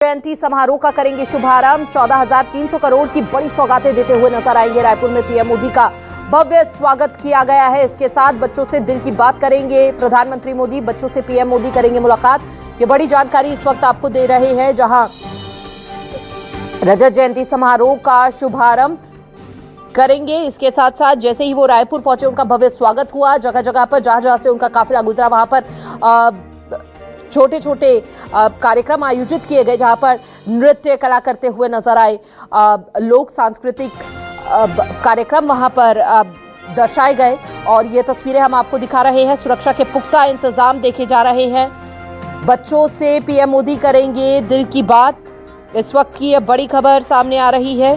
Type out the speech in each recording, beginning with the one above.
जयंती समारोह का करेंगे शुभारंभ। 14,300 करोड़ की बड़ी सौगातें देते हुए नजर आएंगे। रायपुर में पीएम मोदी का भव्य स्वागत किया गया है। इसके साथ बच्चों से दिल की बात करेंगे प्रधानमंत्री मोदी। बच्चों से पीएम मोदी करेंगे मुलाकात। ये बड़ी जानकारी इस वक्त आपको दे रहे हैं, जहां रजत जयंती समारोह का शुभारंभ करेंगे। इसके साथ साथ जैसे ही वो रायपुर पहुंचे, उनका भव्य स्वागत हुआ। जगह जगह पर जहां जहां से उनका काफिला गुजरा, वहां पर छोटे छोटे कार्यक्रम आयोजित किए गए, जहां पर नृत्य कला करते हुए नजर आए। लोक सांस्कृतिक कार्यक्रम वहां पर दर्शाए गए और ये तस्वीरें हम आपको दिखा रहे हैं। सुरक्षा के पुख्ता इंतजाम देखे जा रहे हैं। बच्चों से पीएम मोदी करेंगे दिल की बात। इस वक्त की यह बड़ी खबर सामने आ रही है।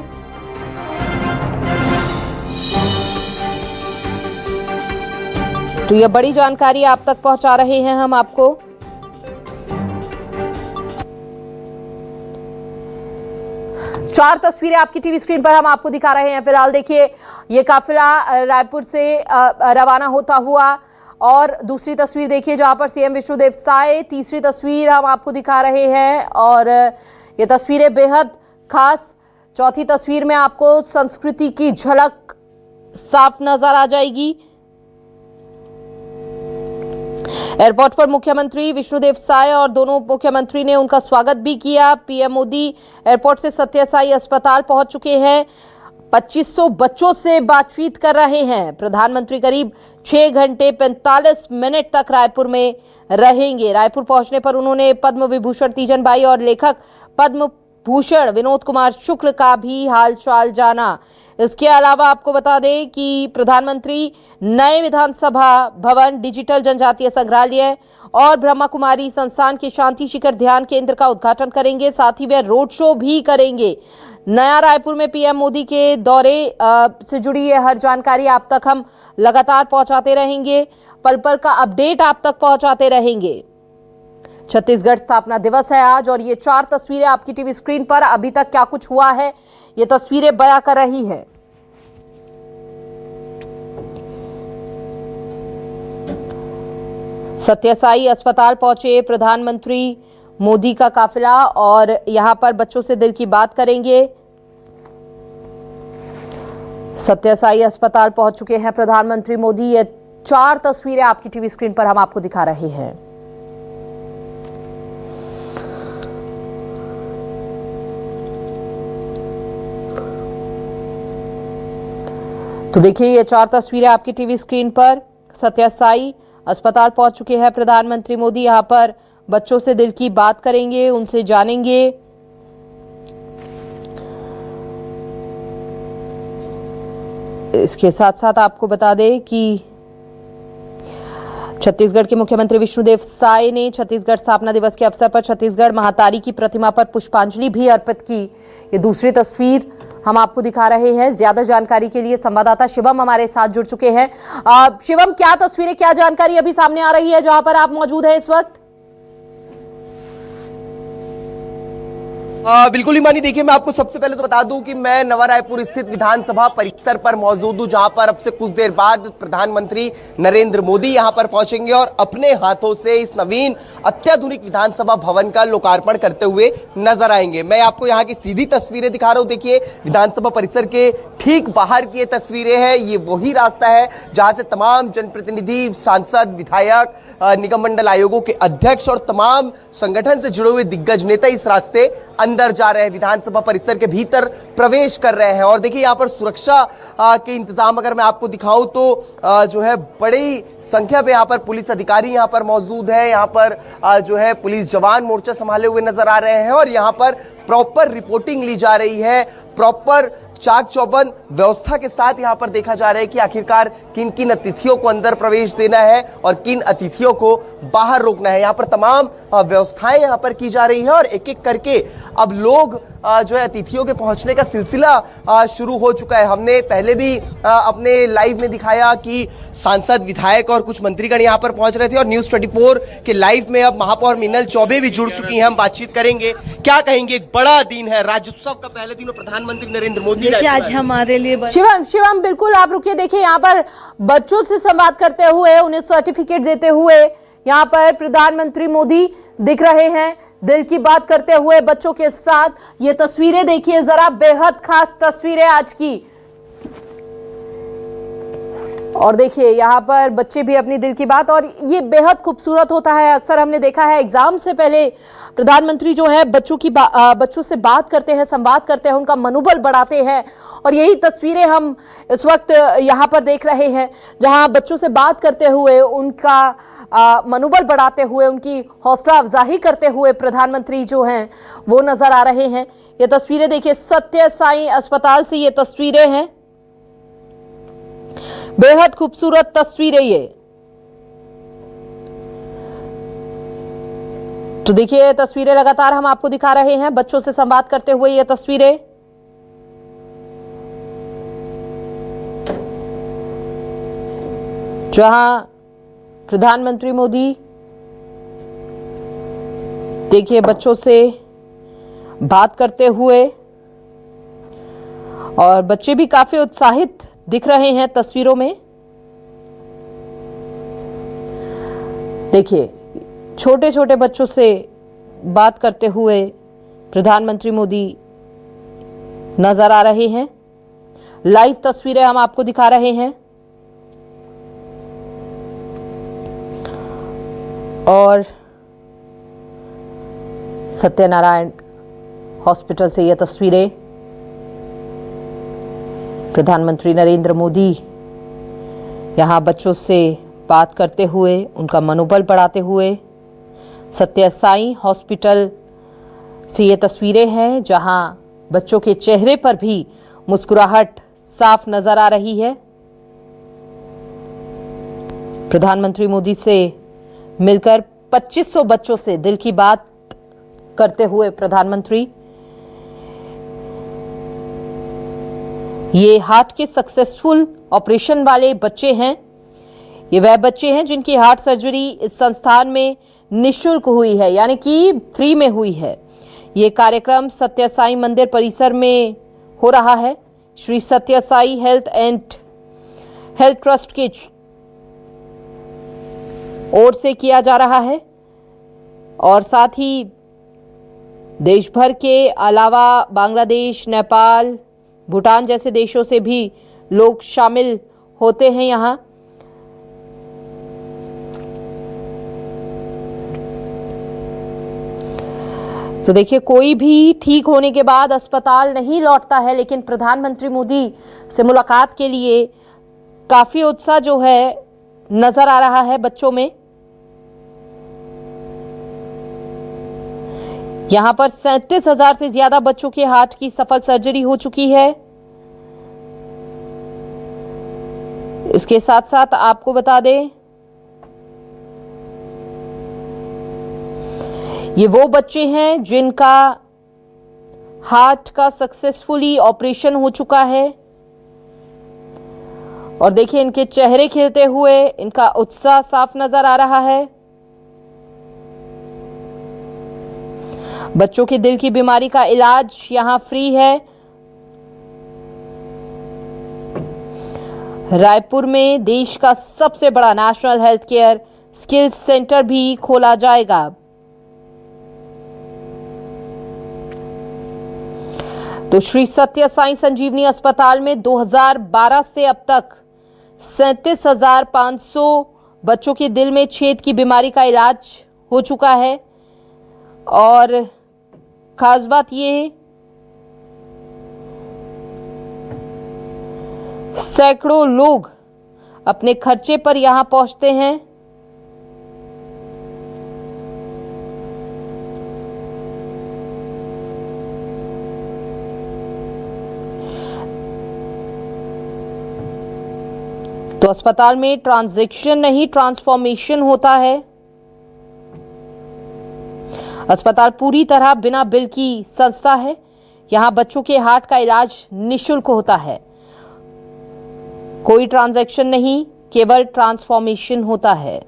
तो यह बड़ी जानकारी आप तक पहुंचा रहे हैं हम आपको। चार तस्वीरें आपकी टीवी स्क्रीन पर हम आपको दिखा रहे हैं। फिलहाल देखिए, ये काफिला रायपुर से रवाना होता हुआ, और दूसरी तस्वीर देखिए जहां पर सीएम विष्णुदेव साय। तीसरी तस्वीर हम आपको दिखा रहे हैं और ये तस्वीरें बेहद खास। चौथी तस्वीर में आपको संस्कृति की झलक साफ नजर आ जाएगी। एयरपोर्ट पर मुख्यमंत्री विष्णुदेव साय और दोनों मुख्यमंत्री ने उनका स्वागत भी किया। पीएम मोदी एयरपोर्ट से सत्य साई अस्पताल पहुंच चुके हैं। 2500 बच्चों से बातचीत कर रहे हैं। प्रधानमंत्री करीब 6 घंटे 45 मिनट तक रायपुर में रहेंगे। रायपुर पहुंचने पर उन्होंने पद्म विभूषण तीजन बाई और लेखक पद्म भूषण विनोद कुमार शुक्ल का भी हालचाल जाना। इसके अलावा आपको बता दें कि प्रधानमंत्री नए विधानसभा भवन, डिजिटल जनजातीय संग्रहालय और ब्रह्मा कुमारी संस्थान के शांति शिखर ध्यान केंद्र का उद्घाटन करेंगे। साथ ही वे रोड शो भी करेंगे। नया रायपुर में पीएम मोदी के दौरे से जुड़ी ये हर जानकारी आप तक हम लगातार पहुंचाते रहेंगे। पल पल का अपडेट आप तक पहुंचाते रहेंगे। छत्तीसगढ़ स्थापना दिवस है आज, और ये 4 तस्वीरें आपकी टीवी स्क्रीन पर अभी तक क्या कुछ हुआ है, ये तस्वीरें बयां कर रही है। सत्य साई अस्पताल पहुंचे प्रधानमंत्री मोदी का काफिला और यहां पर बच्चों से दिल की बात करेंगे। सत्य साई अस्पताल पहुंच चुके हैं प्रधानमंत्री मोदी। ये 4 तस्वीरें आपकी टीवी स्क्रीन पर हम आपको दिखा रहे हैं। तो देखिए, ये 4 तस्वीरें आपकी टीवी स्क्रीन पर। सत्य साई अस्पताल पहुंच चुके हैं प्रधानमंत्री मोदी। यहां पर बच्चों से दिल की बात करेंगे, उनसे जानेंगे। इसके साथ साथ आपको बता दें कि छत्तीसगढ़ के मुख्यमंत्री विष्णुदेव साय ने छत्तीसगढ़ स्थापना दिवस के अवसर पर छत्तीसगढ़ महातारी की प्रतिमा पर पुष्पांजलि भी अर्पित की। ये दूसरी तस्वीर हम आपको दिखा रहे हैं। ज्यादा जानकारी के लिए संवाददाता शिवम हमारे साथ जुड़ चुके हैं। शिवम, क्या तस्वीरें, क्या जानकारी अभी सामने आ रही है जहां पर आप मौजूद हैं इस वक्त? बिल्कुल ईमानी, देखिए मैं आपको सबसे पहले तो बता दूं कि मैं नवा रायपुर स्थित विधानसभा परिसर पर मौजूद हूं, जहां पर अब से कुछ देर बाद प्रधानमंत्री नरेंद्र मोदी यहां पर पहुंचेंगे और अपने हाथों से इस नवीन अत्याधुनिक विधानसभा भवन का लोकार्पण करते हुए नजर आएंगे। मैं आपको यहां की सीधी तस्वीरें दिखा रहा हूं। देखिए, विधानसभा परिसर के ठीक बाहर की ये तस्वीरें हैं। ये वही रास्ता है जहां से तमाम जनप्रतिनिधि, सांसद, विधायक, निगम मंडल आयोगों के अध्यक्ष और तमाम संगठन से जुड़े हुए दिग्गज नेता इस रास्ते अंदर जा रहे हैं, विधानसभा परिसर के भीतर प्रवेश कर रहे हैं। और देखिए, यहाँ पर सुरक्षा के इंतजाम अगर मैं आपको दिखाऊं तो जो है बड़ी संख्या पे यहाँ पर पुलिस अधिकारी यहाँ पर मौजूद है। यहाँ पर जो है पुलिस जवान मोर्चा संभाले हुए नजर आ रहे हैं और यहाँ पर प्रॉपर रिपोर्टिंग ली जा रही है। प्रॉपर चाक चौबंद व्यवस्था के साथ यहाँ पर देखा जा रहा है कि आखिरकार किन किन अतिथियों को अंदर प्रवेश देना है और किन अतिथियों को बाहर रोकना है। यहाँ पर तमाम व्यवस्थाएं यहाँ पर की जा रही है और एक एक करके अब लोग जो है अतिथियों के पहुंचने का सिलसिला शुरू हो चुका है। हमने पहले भी अपने लाइव में दिखाया कि सांसद, विधायक और कुछ मंत्रीगण यहाँ पर पहुंच रहे थे और न्यूज 24 के लाइव में अब महापौर मीनल चौबे भी जुड़ चुकी हैं। हम बातचीत करेंगे। क्या कहेंगे, एक बड़ा दिन है, राज्योत्सव का पहले दिन और प्रधानमंत्री नरेंद्र मोदी आज हमारे लिए शिवम बिल्कुल आप रुकिए। देखिए, यहाँ पर बच्चों से संवाद करते हुए, उन्हें सर्टिफिकेट देते हुए यहाँ पर प्रधानमंत्री मोदी दिख रहे हैं। दिल की बात करते हुए बच्चों के साथ। ये तस्वीरें देखिए जरा, बेहद खास तस्वीरें आज की। और देखिए यहाँ पर बच्चे भी अपनी दिल की बात, और ये बेहद खूबसूरत होता है। अक्सर हमने देखा है एग्जाम से पहले प्रधानमंत्री जो है बच्चों से बात करते हैं, संवाद करते हैं, उनका मनोबल बढ़ाते हैं। और यही तस्वीरें हम इस वक्त यहाँ पर देख रहे हैं, जहाँ बच्चों से बात करते हुए, उनका मनोबल बढ़ाते हुए, उनकी हौसला अफजाई करते हुए प्रधानमंत्री जो हैं वो नजर आ रहे हैं। ये तस्वीरें देखिए, सत्य साई अस्पताल से ये तस्वीरें हैं, बेहद खूबसूरत तस्वीरें ये। तो देखिए ये तस्वीरें लगातार हम आपको दिखा रहे हैं, बच्चों से संवाद करते हुए ये तस्वीरें। जहां प्रधानमंत्री मोदी देखिए बच्चों से बात करते हुए, और बच्चे भी काफी उत्साहित दिख रहे हैं तस्वीरों में। देखिए छोटे छोटे बच्चों से बात करते हुए प्रधानमंत्री मोदी नजर आ रहे हैं। लाइव तस्वीरें हम आपको दिखा रहे हैं। और सत्यनारायण हॉस्पिटल से ये तस्वीरें, प्रधानमंत्री नरेंद्र मोदी यहां बच्चों से बात करते हुए, उनका मनोबल बढ़ाते हुए। सत्य साई हॉस्पिटल से ये तस्वीरें हैं, जहां बच्चों के चेहरे पर भी मुस्कुराहट साफ नजर आ रही है। प्रधानमंत्री मोदी से मिलकर 2500 बच्चों से दिल की बात करते हुए प्रधानमंत्री, ये हार्ट के सक्सेसफुल ऑपरेशन वाले बच्चे हैं। ये वह बच्चे हैं जिनकी हार्ट सर्जरी इस संस्थान में निःशुल्क हुई है, यानी कि फ्री में हुई है। ये कार्यक्रम सत्य साई मंदिर परिसर में हो रहा है। श्री सत्य Sai health and health trust के ओर से किया जा रहा है, और साथ ही देश भर के अलावा बांग्लादेश, नेपाल, भूटान जैसे देशों से भी लोग शामिल होते हैं यहाँ। तो देखिए कोई भी ठीक होने के बाद अस्पताल नहीं लौटता है, लेकिन प्रधानमंत्री मोदी से मुलाकात के लिए काफी उत्साह जो है नजर आ रहा है बच्चों में। यहां पर 37,000 से ज्यादा बच्चों के हार्ट की सफल सर्जरी हो चुकी है। इसके साथ साथ आपको बता दें, ये वो बच्चे हैं जिनका हार्ट का सक्सेसफुली ऑपरेशन हो चुका है। और देखिए इनके चेहरे खिलते हुए, इनका उत्साह साफ नजर आ रहा है। बच्चों के दिल की बीमारी का इलाज यहां फ्री है। रायपुर में देश का सबसे बड़ा national health care skills centre भी खोला जाएगा। तो श्री सत्य साई संजीवनी अस्पताल में 2012 से अब तक 37,500 बच्चों के दिल में छेद की बीमारी का इलाज हो चुका है। और खास बात यह है, सैकड़ों लोग अपने खर्चे पर यहां पहुंचते हैं। तो अस्पताल में ट्रांजैक्शन नहीं, ट्रांसफॉर्मेशन होता है। अस्पताल पूरी तरह बिना बिल की संस्था है। यहां बच्चों के हार्ट का इलाज निःशुल्क होता है। कोई ट्रांजैक्शन नहीं, केवल ट्रांसफॉर्मेशन होता है।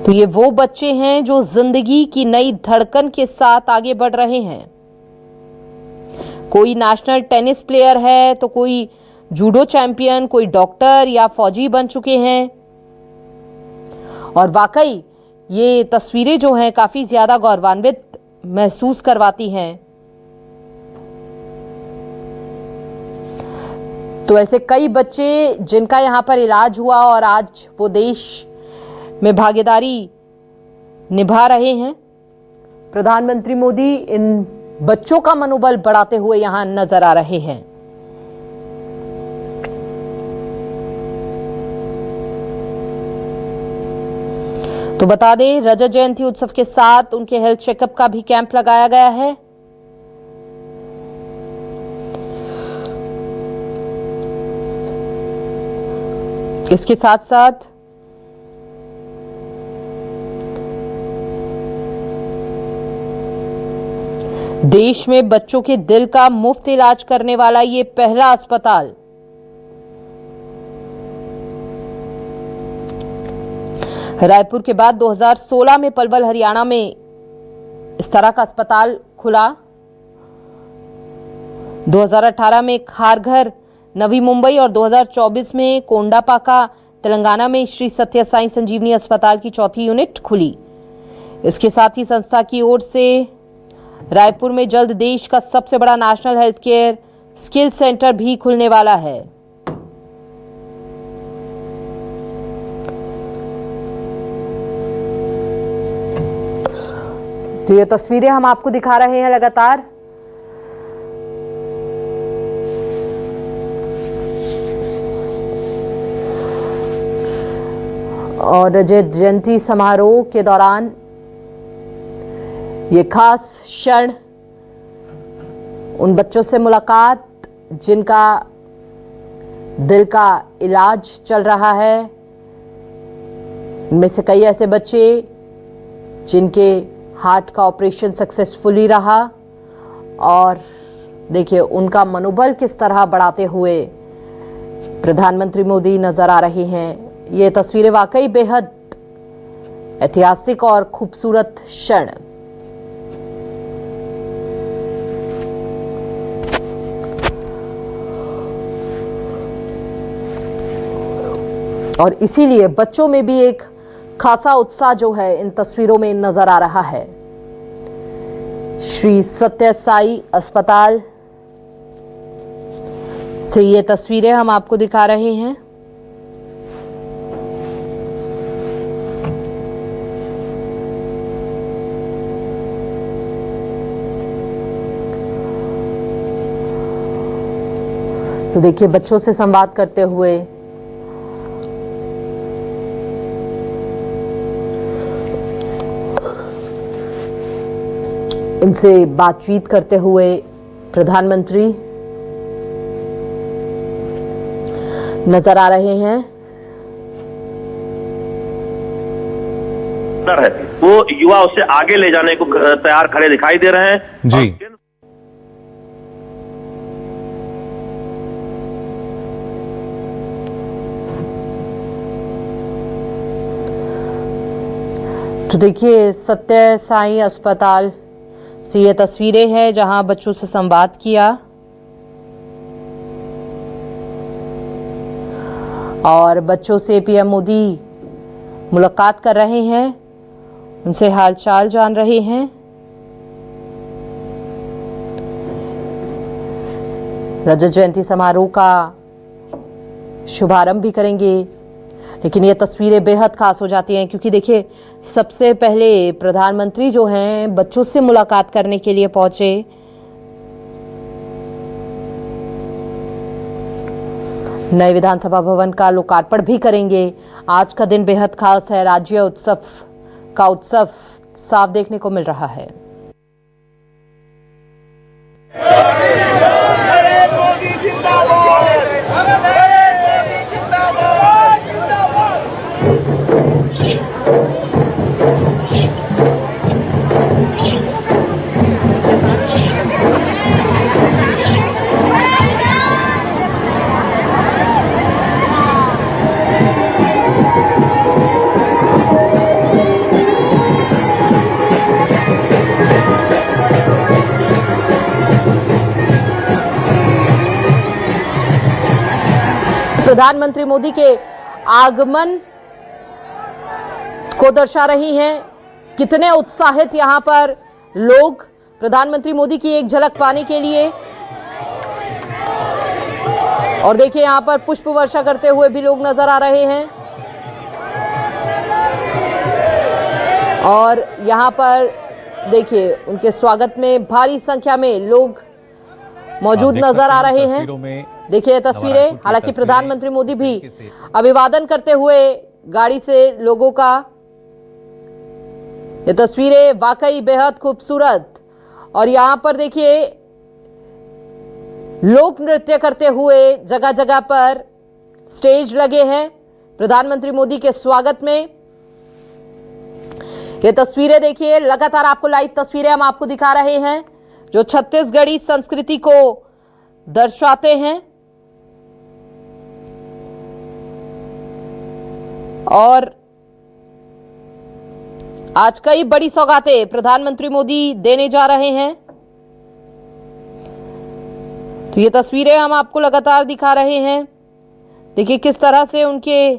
तो ये वो बच्चे हैं जो जिंदगी की नई धड़कन के साथ आगे बढ़ रहे हैं। कोई नेशनल टेनिस प्लेयर है, तो कोई जूडो चैंपियन, कोई डॉक्टर या फौजी बन चुके हैं। और वाकई ये तस्वीरें जो हैं काफी ज्यादा गौरवान्वित महसूस करवाती हैं। तो ऐसे कई बच्चे जिनका यहां पर इलाज हुआ और आज वो देश में भागीदारी निभा रहे हैं। प्रधानमंत्री मोदी इन बच्चों का मनोबल बढ़ाते हुए यहां नजर आ रहे हैं। तो बता दें, रजत जयंती उत्सव के साथ उनके हेल्थ चेकअप का भी कैंप लगाया गया है। इसके साथ साथ देश में बच्चों के दिल का मुफ्त इलाज करने वाला ये पहला अस्पताल रायपुर के बाद 2016 में पलवल हरियाणा में इस तरह का अस्पताल खुला। 2018 में खारघर नवी मुंबई और 2024 में कोंडापाका तेलंगाना में श्री सत्य साई संजीवनी अस्पताल की चौथी यूनिट खुली। इसके साथ ही संस्था की ओर से रायपुर में जल्द देश का सबसे बड़ा national health care skill centre भी खुलने वाला है। तो ये तस्वीरें हम आपको दिखा रहे हैं लगातार। और रजत जयंती समारोह के दौरान ये खास क्षण, उन बच्चों से मुलाकात जिनका दिल का इलाज चल रहा है। इनमें से कई ऐसे बच्चे जिनके हार्ट का ऑपरेशन सक्सेसफुली रहा और देखिए उनका मनोबल किस तरह बढ़ाते हुए प्रधानमंत्री मोदी नजर आ रहे हैं। ये तस्वीरें वाकई बेहद ऐतिहासिक और खूबसूरत क्षण। और इसीलिए बच्चों में भी एक खासा उत्साह जो है इन तस्वीरों में नजर आ रहा है। श्री सत्य साई अस्पताल से ये तस्वीरें हम आपको दिखा रहे हैं। तो देखिए बच्चों से संवाद करते हुए इनसे बातचीत करते हुए प्रधानमंत्री नजर आ रहे हैं। वो युवा उसे आगे ले जाने को तैयार खड़े दिखाई दे रहे हैं जी। तो देखिए सत्य साई अस्पताल से ये तस्वीरें हैं जहां बच्चों से संवाद किया और बच्चों से पीएम मोदी मुलाकात कर रहे हैं, उनसे हालचाल जान रहे हैं। रजत जयंती समारोह का शुभारंभ भी करेंगे। लेकिन ये तस्वीरें बेहद खास हो जाती हैं क्योंकि देखिए सबसे पहले प्रधानमंत्री जो हैं बच्चों से मुलाकात करने के लिए पहुंचे। नए विधानसभा भवन का लोकार्पण भी करेंगे। आज का दिन बेहद खास है। राज्य उत्सव का उत्सव साफ देखने को मिल रहा है। प्रधानमंत्री मोदी के आगमन को दर्शा रही हैं। कितने उत्साहित यहां पर लोग प्रधानमंत्री मोदी की एक झलक पाने के लिए। और देखिए यहां पर पुष्प वर्षा करते हुए भी लोग नजर आ रहे हैं और यहां पर देखिए उनके स्वागत में भारी संख्या में लोग मौजूद नजर आ रहे हैं। देखिए तस्वीरें, हालांकि प्रधानमंत्री मोदी भी अभिवादन करते हुए गाड़ी से लोगों का। ये तस्वीरें वाकई बेहद खूबसूरत। और यहां पर देखिए लोक नृत्य करते हुए जगह जगह पर स्टेज लगे हैं प्रधानमंत्री मोदी के स्वागत में। ये तस्वीरें देखिए, लगातार आपको लाइव तस्वीरें हम आपको दिखा रहे हैं जो छत्तीसगढ़ी संस्कृति को दर्शाते हैं। और आज कई बड़ी सौगातें प्रधानमंत्री मोदी देने जा रहे हैं। तो ये तस्वीरें हम आपको लगातार दिखा रहे हैं। देखिए किस तरह से उनके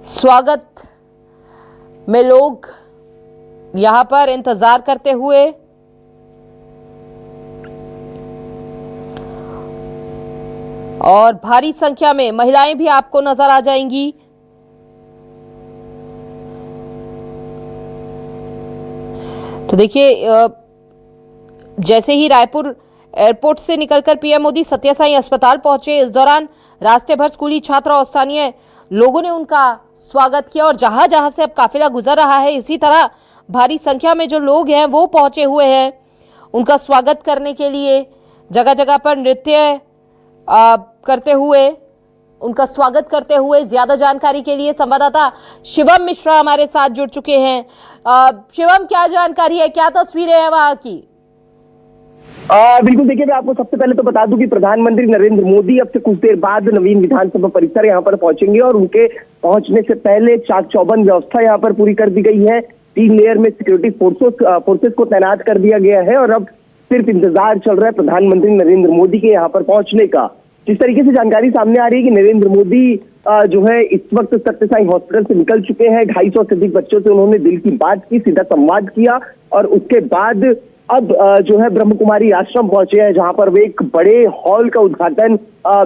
स्वागत में लोग यहां पर इंतजार करते हुए। और भारी संख्या में महिलाएं भी आपको नजर आ जाएंगी। तो देखिए जैसे ही रायपुर एयरपोर्ट से निकलकर पीएम मोदी सत्य साई अस्पताल पहुंचे, इस दौरान रास्ते भर स्कूली छात्र और स्थानीय लोगों ने उनका स्वागत किया। और जहां जहां से अब काफिला गुजर रहा है, इसी तरह भारी संख्या में जो लोग हैं वो पहुंचे हुए हैं उनका स्वागत करने के लिए। जगह जगह पर नृत्य करते हुए उनका स्वागत करते हुए। ज्यादा जानकारी के लिए संवाददाता शिवम मिश्रा हमारे साथ जुड़ चुके हैं। शिवम, क्या जानकारी है, क्या तस्वीरें हैं वहां की? बिल्कुल, देखिए मैं आपको सबसे पहले तो बता दूं कि प्रधानमंत्री नरेंद्र मोदी अब से कुछ देर बाद नवीन विधानसभा परिसर यहाँ पर पहुंचेंगे और उनके पहुंचने से पहले चाक चौबंद व्यवस्था यहाँ पर पूरी कर दी गई है। 3 लेयर में सिक्योरिटी फोर्सेस को तैनात कर दिया गया है और अब सिर्फ इंतजार चल रहा है प्रधानमंत्री नरेंद्र मोदी के यहाँ पर पहुंचने का। जिस तरीके से जानकारी सामने आ रही है कि नरेंद्र मोदी जो है इस वक्त सत्य साई हॉस्पिटल से निकल चुके हैं। 250 से अधिक बच्चों से उन्होंने दिल की बात की, सीधा संवाद किया और उसके बाद अब जो है ब्रह्म कुमारी आश्रम पहुंचे हैं, जहां पर वे एक बड़े हॉल का उद्घाटन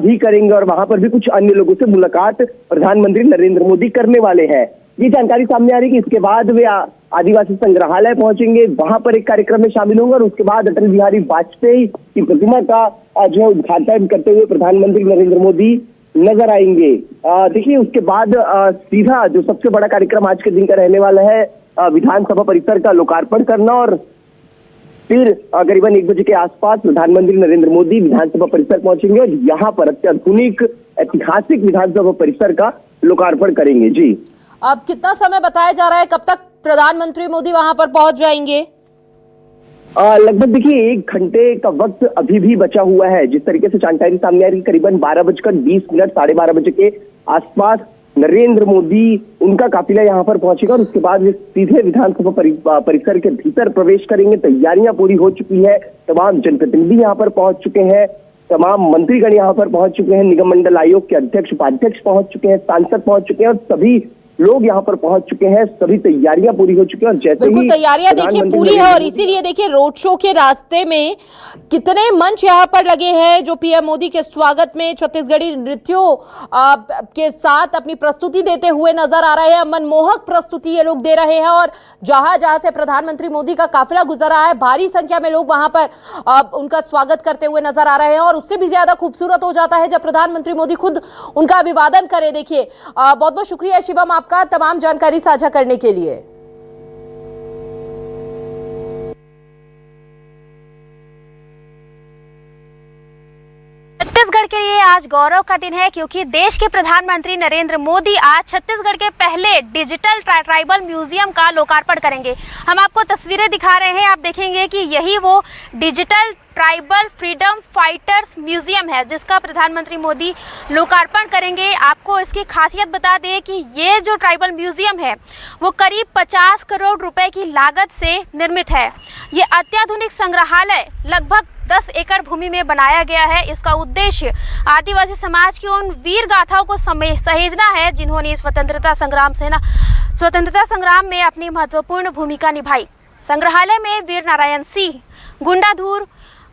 भी करेंगे और वहां पर भी कुछ अन्य लोगों से मुलाकात प्रधानमंत्री नरेंद्र मोदी करने वाले हैं। ये जानकारी सामने आ रही है कि इसके बाद वे आदिवासी संग्रहालय पहुंचेंगे, वहां पर एक कार्यक्रम में शामिल होंगे और उसके बाद अटल बिहारी वाजपेयी की प्रतिमा का जो है उद्घाटन करते हुए प्रधानमंत्री नरेंद्र मोदी नजर आएंगे। देखिए उसके बाद सीधा जो सबसे बड़ा कार्यक्रम आज के दिन का रहने वाला है विधानसभा परिसर का लोकार्पण करना और फिर करीबन 1 बजे के आसपास प्रधानमंत्री नरेंद्र मोदी विधानसभा परिसर पहुंचेंगे और यहाँ पर अत्याधुनिक ऐतिहासिक विधानसभा परिसर का लोकार्पण करेंगे। जी, अब कितना समय बताया जा रहा है, कब तक प्रधानमंत्री मोदी वहां पर पहुंच जाएंगे? लगभग देखिए 1 घंटे का वक्त अभी भी बचा हुआ है। जिस तरीके से जानकारी सामने आ रही है करीबन 12:20 साढ़े 12 बजे के आसपास नरेंद्र मोदी उनका काफिला यहाँ पर पहुंचेगा और उसके बाद वे सीधे विधानसभा परिसर के भीतर प्रवेश करेंगे। तैयारियां पूरी हो चुकी है, तमाम जनप्रतिनिधि यहाँ पर पहुंच चुके हैं, तमाम मंत्रीगण यहाँ पर पहुंच चुके हैं, निगम मंडल आयोग के अध्यक्ष उपाध्यक्ष पहुंच चुके हैं, सांसद पहुंच चुके हैं और सभी लोग यहाँ पर पहुंच चुके हैं। सभी तैयारियां पूरी हो चुकी है और जैसे ही तैयारियां देखिए पूरी है और इसीलिए देखिए रोड शो के रास्ते में कितने मंच यहाँ पर लगे हैं जो पीएम मोदी के स्वागत में छत्तीसगढ़ी नृत्यों के साथ अपनी प्रस्तुति देते हुए नजर आ रहे हैं। मनमोहक प्रस्तुति ये लोग दे रहे हैं और जहां जहां से प्रधानमंत्री मोदी का काफिला गुजर रहा है भारी संख्या में लोग वहां पर उनका स्वागत करते हुए नजर आ रहे हैं। और उससे भी ज्यादा खूबसूरत हो जाता है जब प्रधानमंत्री मोदी खुद उनका अभिवादन करे। देखिए बहुत बहुत शुक्रिया शिवम आपका तमाम जानकारी साझा करने के लिए। छत्तीसगढ़ के लिए आज गौरव का दिन है क्योंकि देश के प्रधानमंत्री नरेंद्र मोदी आज छत्तीसगढ़ के पहले डिजिटल ट्राइबल म्यूजियम का लोकार्पण करेंगे। हम आपको तस्वीरें दिखा रहे हैं, आप देखेंगे कि यही वो digital tribal freedom fighters museum है जिसका प्रधानमंत्री मोदी लोकार्पण करेंगे। आपको इसकी खासियत बता दें कि ये जो ट्राइबल म्यूजियम है वो करीब 50 करोड़ रुपए की लागत से निर्मित है। ये अत्याधुनिक संग्रहालय लगभग 10 एकड़ भूमि में बनाया गया है। इसका उद्देश्य आदिवासी समाज की उन वीर गाथाओं को सहेजना है जिन्होंने स्वतंत्रता संग्राम में अपनी महत्वपूर्ण भूमिका निभाई। संग्रहालय में वीर नारायण सिंह, गुंडाधुर,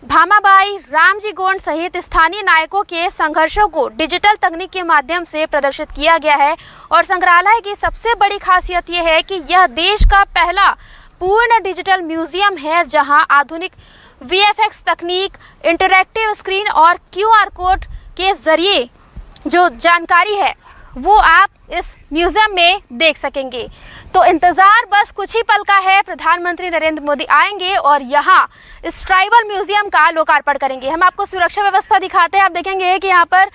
भामाबाई, रामजी गोंड सहित स्थानीय नायकों के संघर्षों को डिजिटल तकनीक के माध्यम से प्रदर्शित किया गया है। और संग्रहालय की सबसे बड़ी खासियत यह है कि यह देश का पहला पूर्ण डिजिटल म्यूजियम है जहां आधुनिक VFX तकनीक, इंटरैक्टिव स्क्रीन और QR कोड के जरिए जो जानकारी है वो आप इस म्यूजियम में देख सकेंगे। तो इंतजार बस कुछ ही पल का है। प्रधानमंत्री नरेंद्र मोदी आएंगे और यहाँ इस ट्राइबल म्यूजियम का लोकार्पण करेंगे। हम आपको सुरक्षा व्यवस्था दिखाते हैं। आप देखेंगे कि यहाँ पर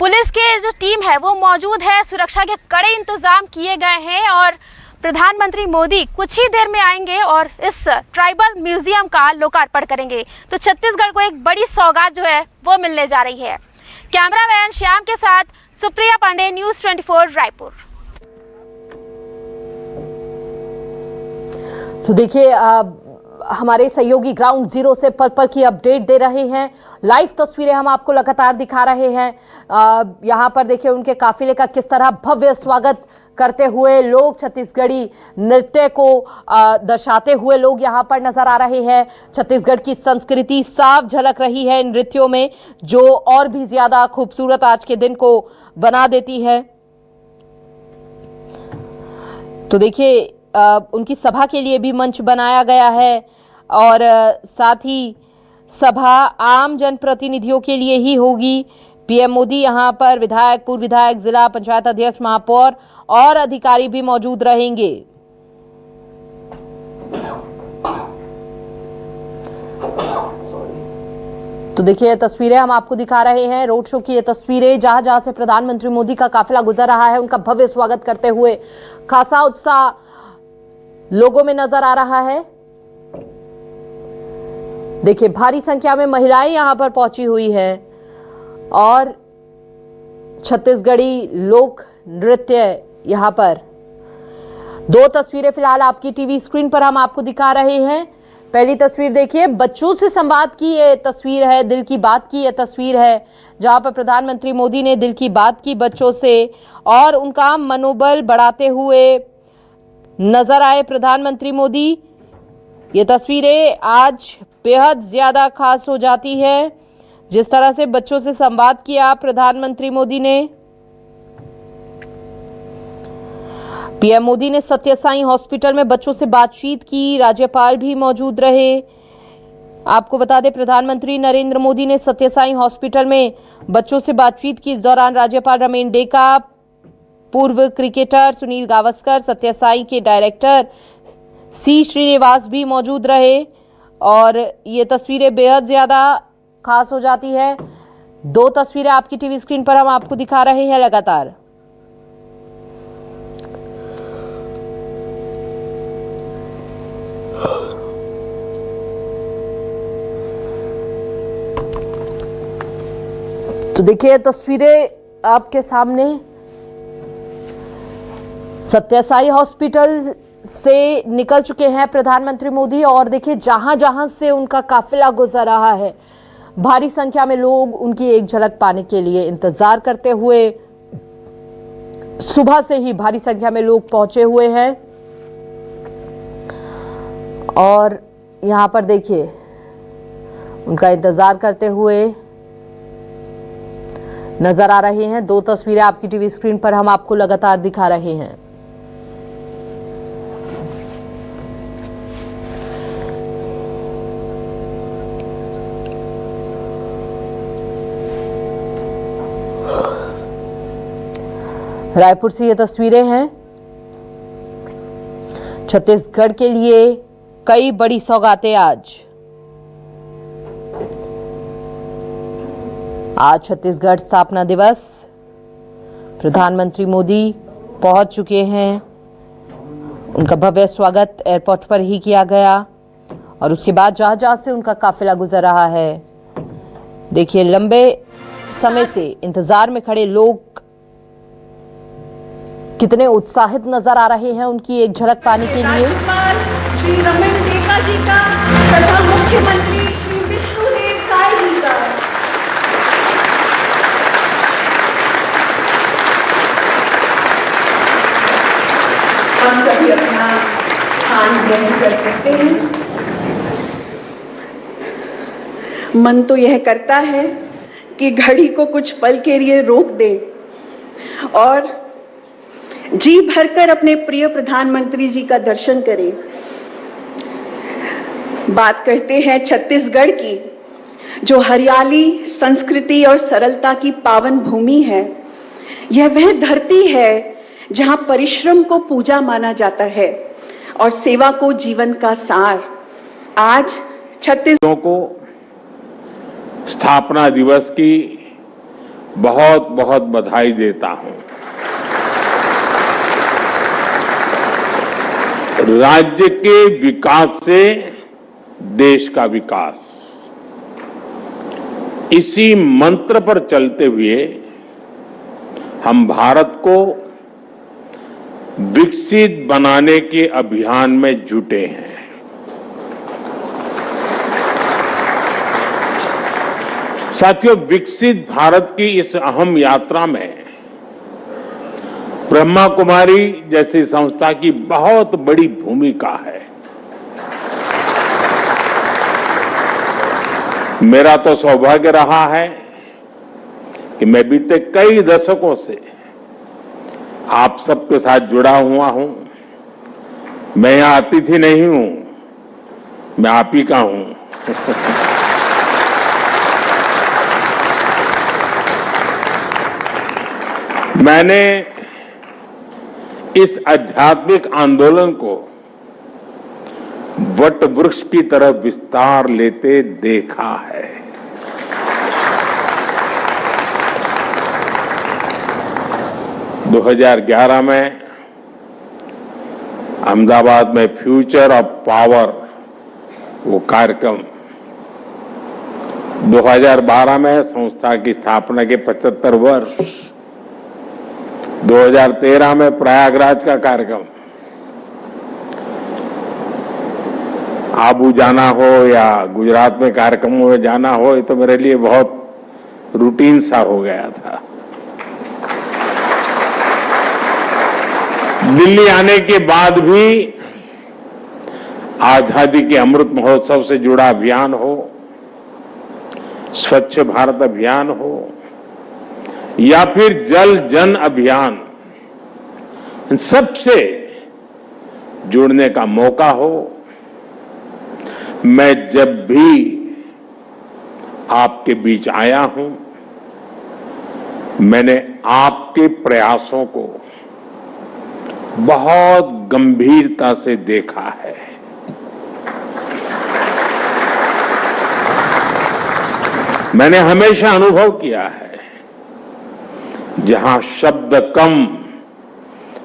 पुलिस के जो टीम है वो मौजूद है, सुरक्षा के कड़े इंतजाम किए गए हैं और प्रधानमंत्री मोदी कुछ ही देर में आएंगे और इस ट्राइबल म्यूजियम का लोकार्पण करेंगे। तो छत्तीसगढ़ को एक बड़ी सौगात जो है वो मिलने जा रही है। कैमरामैन श्याम के साथ सुप्रिया पांडे, न्यूज़ 24 रायपुर। तो देखिए हमारे सहयोगी ग्राउंड जीरो से पल पल की अपडेट दे रहे हैं। लाइव तस्वीरें हम आपको लगातार दिखा रहे हैं। यहाँ पर देखिए उनके काफिले का किस तरह भव्य स्वागत करते हुए लोग छत्तीसगढ़ी नृत्य को दर्शाते हुए लोग यहाँ पर नजर आ रहे हैं। छत्तीसगढ़ की संस्कृति साफ झलक रही है इन नृत्यों में, जो और भी ज्यादा खूबसूरत आज के दिन को बना देती है। तो देखिए उनकी सभा के लिए भी मंच बनाया गया है और साथ ही सभा आम जनप्रतिनिधियों के लिए ही होगी। पीएम मोदी यहां पर विधायक, पूर्व विधायक, जिला पंचायत अध्यक्ष, महापौर और अधिकारी भी मौजूद रहेंगे। तो देखिए तस्वीरें हम आपको दिखा रहे हैं, रोड शो की ये तस्वीरें जहां जहां से प्रधानमंत्री मोदी का काफिला गुजर रहा है, उनका भव्य स्वागत करते हुए खासा उत्साह लोगों में नजर आ रहा है। देखिए भारी संख्या में महिलाएं यहां पर पहुंची हुई हैं और छत्तीसगढ़ी लोक नृत्य यहां पर। दो तस्वीरें फिलहाल आपकी टीवी स्क्रीन पर हम आपको दिखा रहे हैं। पहली तस्वीर देखिए, बच्चों से संवाद की ये तस्वीर है, दिल की बात की ये तस्वीर है, जहां पर प्रधानमंत्री मोदी ने दिल की बात की बच्चों से और उनका मनोबल बढ़ाते हुए नजर आए प्रधानमंत्री मोदी। ये तस्वीरें आज बेहद ज्यादा खास हो जाती है, जिस तरह से बच्चों से संवाद किया प्रधानमंत्री मोदी ने। पीएम मोदी ने सत्य साई हॉस्पिटल में बच्चों से बातचीत की, राज्यपाल भी मौजूद रहे। आपको बता दें प्रधानमंत्री नरेंद्र मोदी ने सत्य साई हॉस्पिटल में बच्चों से बातचीत की। इस दौरान राज्यपाल रमेन डेका, पूर्व क्रिकेटर सुनील गावस्कर, सत्य साई के डायरेक्टर सी श्रीनिवास भी मौजूद रहे और ये तस्वीरें बेहद ज्यादा खास हो जाती है। दो तस्वीरें आपकी टीवी स्क्रीन पर हम आपको दिखा रहे हैं लगातार। तो देखिए तस्वीरें आपके सामने सत्य साई हॉस्पिटल से निकल चुके हैं प्रधानमंत्री मोदी और देखिए जहां जहां से उनका काफिला गुजर रहा है, भारी संख्या में लोग उनकी एक झलक पाने के लिए इंतजार करते हुए सुबह से ही भारी संख्या में लोग पहुंचे हुए हैं और यहां पर देखिए उनका इंतजार करते हुए नजर आ रहे हैं। दो तस्वीरें आपकी टीवी स्क्रीन पर हम आपको लगातार दिखा रहे हैं। रायपुर से ये तस्वीरें हैं। छत्तीसगढ़ के लिए कई बड़ी सौगातें आज छत्तीसगढ़ स्थापना दिवस। प्रधानमंत्री मोदी पहुंच चुके हैं, उनका भव्य स्वागत एयरपोर्ट पर ही किया गया और उसके बाद जहां जहां से उनका काफिला गुजर रहा है, देखिए लंबे समय से इंतजार में खड़े लोग कितने उत्साहित नजर आ रहे हैं उनकी एक झलक पाने के लिए। श्री रमेन डेका जी का तथा मुख्यमंत्री श्री विष्णु हम सभी अपना स्थान ग्रहण कर सकते हैं। मन तो यह करता है कि घड़ी को कुछ पल के लिए रोक दे और जी भरकर अपने प्रिय प्रधानमंत्री जी का दर्शन करें। बात करते हैं छत्तीसगढ़ की, जो हरियाली, संस्कृति और सरलता की पावन भूमि है। यह वह धरती है जहां परिश्रम को पूजा माना जाता है और सेवा को जीवन का सार। आज छत्तीसगढ़ को स्थापना दिवस की बहुत बहुत बधाई देता हूं। राज्य के विकास से देश का विकास, इसी मंत्र पर चलते हुए हम भारत को विकसित बनाने के अभियान में जुटे हैं। साथियों, विकसित भारत की इस अहम यात्रा में ब्रह्मा कुमारी जैसी संस्था की बहुत बड़ी भूमिका है। मेरा तो सौभाग्य रहा है कि मैं बीते कई दशकों से आप सबके साथ जुड़ा हुआ हूं। मैं यहां अतिथि नहीं हूं, मैं आप ही का हूं। मैंने इस आध्यात्मिक आंदोलन को वट वृक्ष की तरफ विस्तार लेते देखा है। दो 2011 में अहमदाबाद में फ्यूचर ऑफ पावर वो कार्यक्रम, 2012 में संस्था की स्थापना के 75 वर्ष, 2013 में प्रयागराज का कार्यक्रम, आबू जाना हो या गुजरात में कार्यक्रमों में जाना हो, ये तो मेरे लिए बहुत रूटीन सा हो गया था। दिल्ली आने के बाद भी आजादी के अमृत महोत्सव से जुड़ा अभियान हो, स्वच्छ भारत अभियान हो या फिर जल जन अभियान, इन सबसे जुड़ने का मौका हो, मैं जब भी आपके बीच आया हूं, मैंने आपके प्रयासों को बहुत गंभीरता से देखा है। मैंने हमेशा अनुभव किया है, जहां शब्द कम,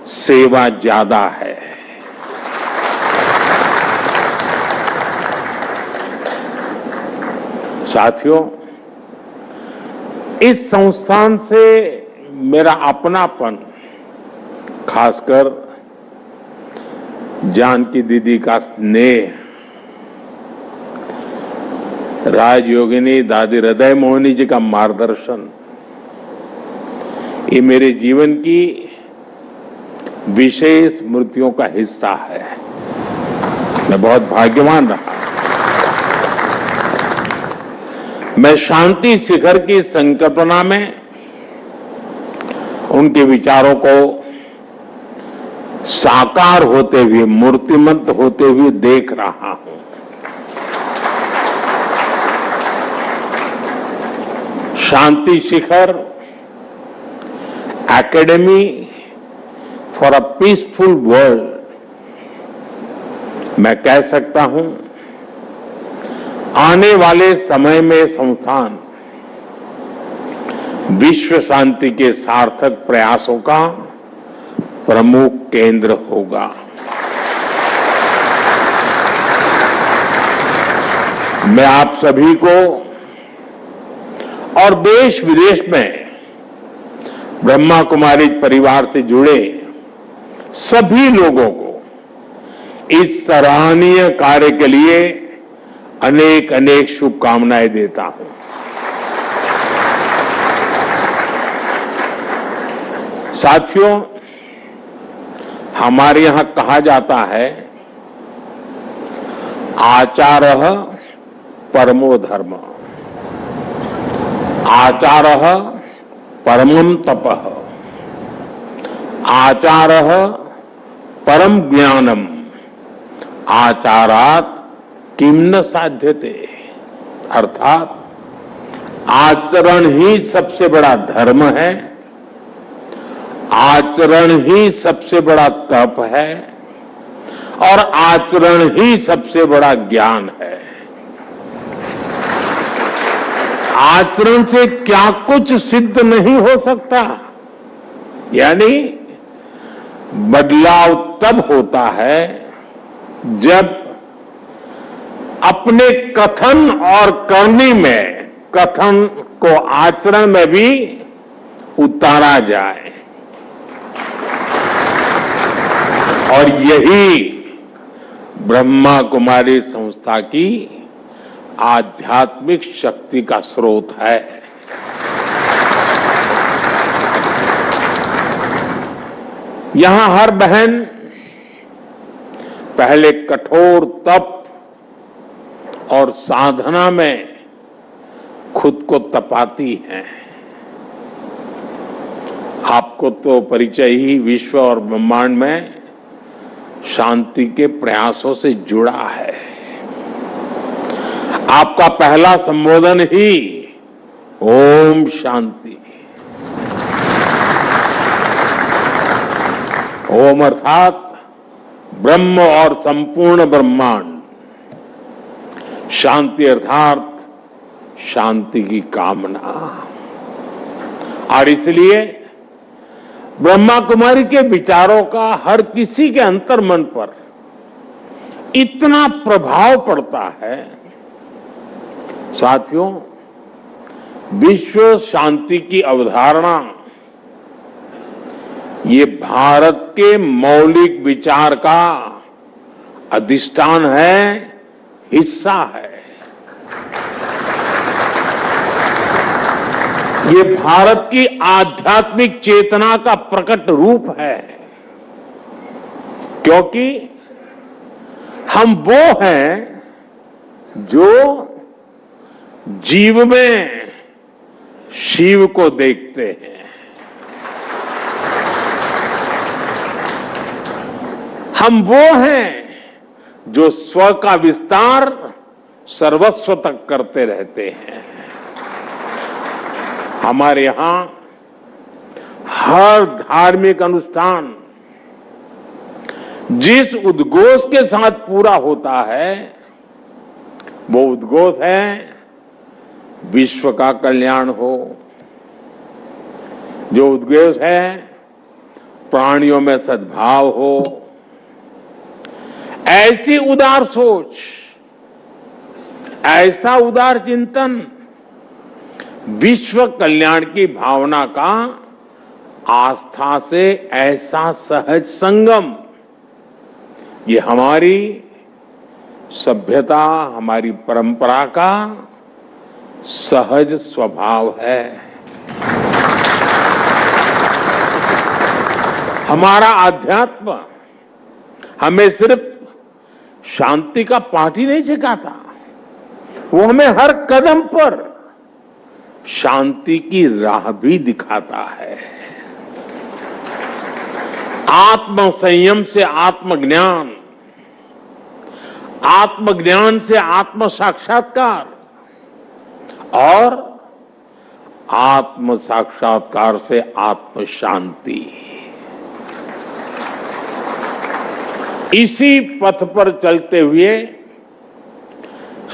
सेवा ज्यादा है। साथियों, इस संस्थान से मेरा अपनापन, खासकर जानकी दीदी का स्नेह, राजयोगिनी दादी हृदय मोहिनी जी का मार्गदर्शन, ये मेरे जीवन की विशेष स्मृतियों का हिस्सा है। मैं बहुत भाग्यवान रहा। मैं शांति शिखर की संकल्पना में उनके विचारों को साकार होते हुए, मूर्तिमंत होते हुए देख रहा हूं। Shanti Shikhar academy for a peaceful world, मैं कह सकता हूं, आने वाले समय में संस्थान विश्व शांति के सार्थक प्रयासों का प्रमुख केंद्र होगा। मैं आप सभी को और देश विदेश में ब्रह्मा कुमारी परिवार से जुड़े सभी लोगों को इस सराहनीय कार्य के लिए अनेक अनेक शुभकामनाएं देता हूं। साथियों, हमारे यहां कहा जाता है, आचारः परमो धर्म, आचारः परमं तपः, आचारः परम ज्ञानम, आचारात किम न साध्यते। अर्थात आचरण ही सबसे बड़ा धर्म है, आचरण ही सबसे बड़ा तप है और आचरण ही सबसे बड़ा ज्ञान है। आचरण से क्या कुछ सिद्ध नहीं हो सकता, यानी बदलाव तब होता है जब अपने कथन और करनी में, कथन को आचरण में भी उतारा जाए। और यही ब्रह्मा कुमारी संस्था की आध्यात्मिक शक्ति का स्रोत है। यहां हर बहन पहले कठोर तप और साधना में खुद को तपाती हैं। आपको तो परिचय ही विश्व और ब्रह्मांड में शांति के प्रयासों से जुड़ा है। आपका पहला संबोधन ही ओम शांति, ओम अर्थात ब्रह्म और संपूर्ण ब्रह्मांड, शांति अर्थात शांति की कामना। और इसलिए ब्रह्मा कुमारी के विचारों का हर किसी के अंतर्मन पर इतना प्रभाव पड़ता है। साथियों, विश्व शांति की अवधारणा ये भारत के मौलिक विचार का अधिष्ठान है, हिस्सा है। ये भारत की आध्यात्मिक चेतना का प्रकट रूप है, क्योंकि हम वो हैं जो जीव में शिव को देखते हैं। हम वो हैं जो स्व का विस्तार सर्वस्व तक करते रहते हैं। हमारे यहां हर धार्मिक अनुष्ठान जिस उद्घोष के साथ पूरा होता है, वो उद्घोष है विश्व का कल्याण हो, जो उद्घोष है प्राणियों में सद्भाव हो। ऐसी उदार सोच, ऐसा उदार चिंतन, विश्व कल्याण की भावना का आस्था से ऐसा सहज संगम, ये हमारी सभ्यता, हमारी परंपरा का सहज स्वभाव है। हमारा अध्यात्म हमें सिर्फ शांति का पाठ ही नहीं सिखाता, वो हमें हर कदम पर शांति की राह भी दिखाता है। आत्म संयम से आत्मज्ञान, आत्मज्ञान से आत्म साक्षात्कार और आत्म साक्षात्कार से आत्म शांति। इसी पथ पर चलते हुए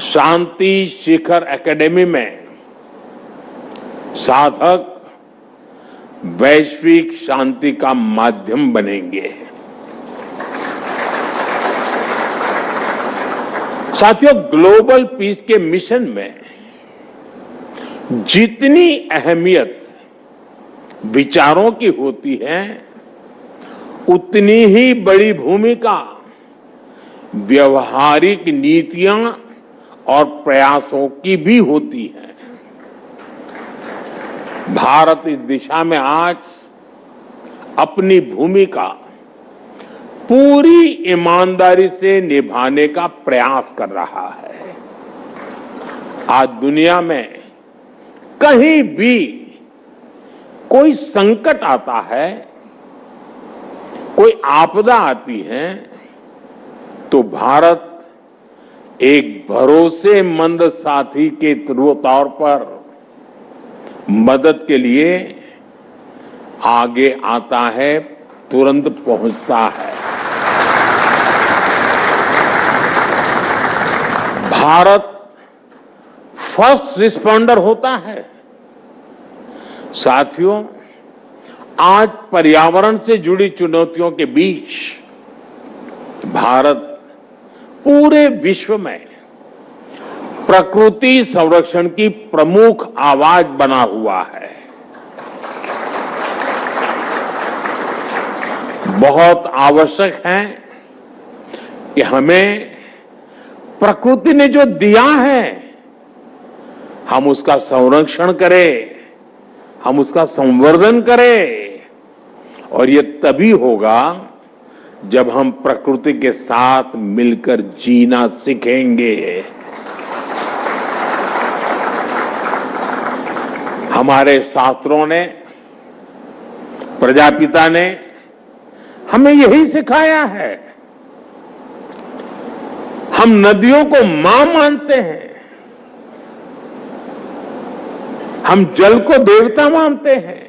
शांति शिखर एकेडमी में साधक वैश्विक शांति का माध्यम बनेंगे। साथियों, ग्लोबल पीस के मिशन में जितनी अहमियत विचारों की होती है, उतनी ही बड़ी भूमिका व्यवहारिक नीतियां और प्रयासों की भी होती है। भारत इस दिशा में आज अपनी भूमिका पूरी ईमानदारी से निभाने का प्रयास कर रहा है। आज दुनिया में कहीं भी कोई संकट आता है, कोई आपदा आती है, तो भारत एक भरोसेमंद साथी के तौर पर मदद के लिए आगे आता है, तुरंत पहुंचता है। भारत फर्स्ट रिस्पॉन्डर होता है। साथियों, आज पर्यावरण से जुड़ी चुनौतियों के बीच भारत पूरे विश्व में प्रकृति संरक्षण की प्रमुख आवाज बना हुआ है। बहुत आवश्यक है कि हमें प्रकृति ने जो दिया है, हम उसका संरक्षण करें, हम उसका संवर्धन करें, और ये तभी होगा जब हम प्रकृति के साथ मिलकर जीना सीखेंगे। हमारे शास्त्रों ने, प्रजापिता ने हमें यही सिखाया है। हम नदियों को मां मानते हैं, हम जल को देवता मानते हैं,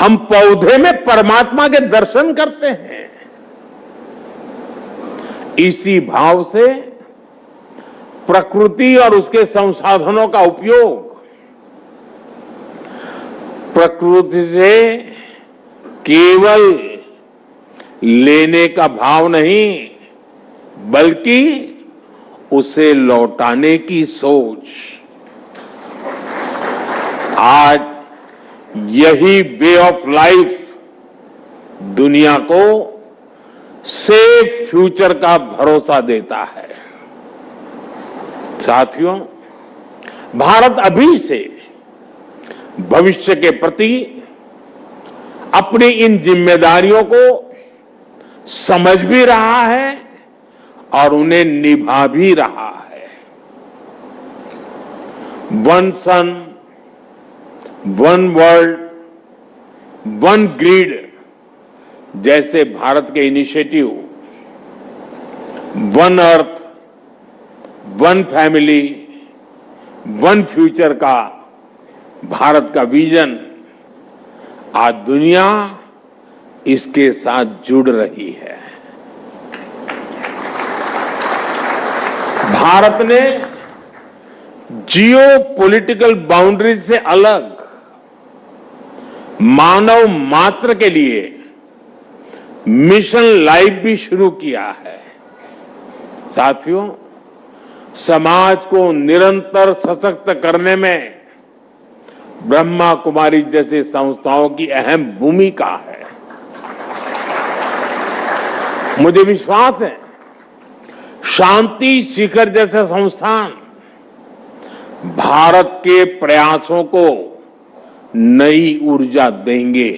हम पौधे में परमात्मा के दर्शन करते हैं। इसी भाव से प्रकृति और उसके संसाधनों का उपयोग प्रकृति से केवल लेने का भाव नहीं, बल्कि उसे लौटाने की सोच। आज यही वे ऑफ लाइफ दुनिया को सेफ फ्यूचर का भरोसा देता है। साथियों, भारत अभी से भविष्य के प्रति अपनी इन जिम्मेदारियों को समझ भी रहा है और उन्हें निभा भी रहा है। वन सन, वन वर्ल्ड, वन ग्रिड जैसे भारत के initiative, one earth, one family, one future का भारत का विजन, आज दुनिया इसके साथ जुड़ रही है। भारत ने जियो पॉलिटिकल बाउंड्रीज से अलग मानव मात्र के लिए मिशन लाइफ भी शुरू किया है। साथियों, समाज को निरंतर सशक्त करने में ब्रह्मा कुमारी जैसी संस्थाओं की अहम भूमिका है। मुझे विश्वास है शांति शिखर जैसे संस्थान भारत के प्रयासों को नई ऊर्जा देंगे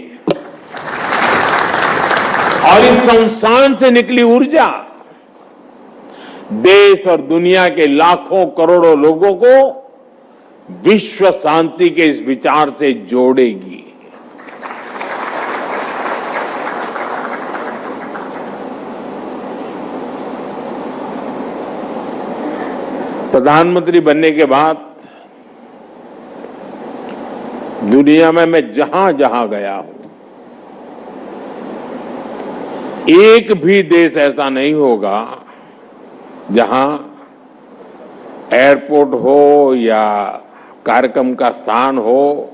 और इस संस्थान से निकली ऊर्जा देश और दुनिया के लाखों करोड़ों लोगों को विश्व शांति के इस विचार से जोड़ेगी। प्रधानमंत्री बनने के बाद दुनिया में मैं जहां जहां गया हूं, एक भी देश ऐसा नहीं होगा जहां एयरपोर्ट हो या कार्यक्रम का स्थान हो,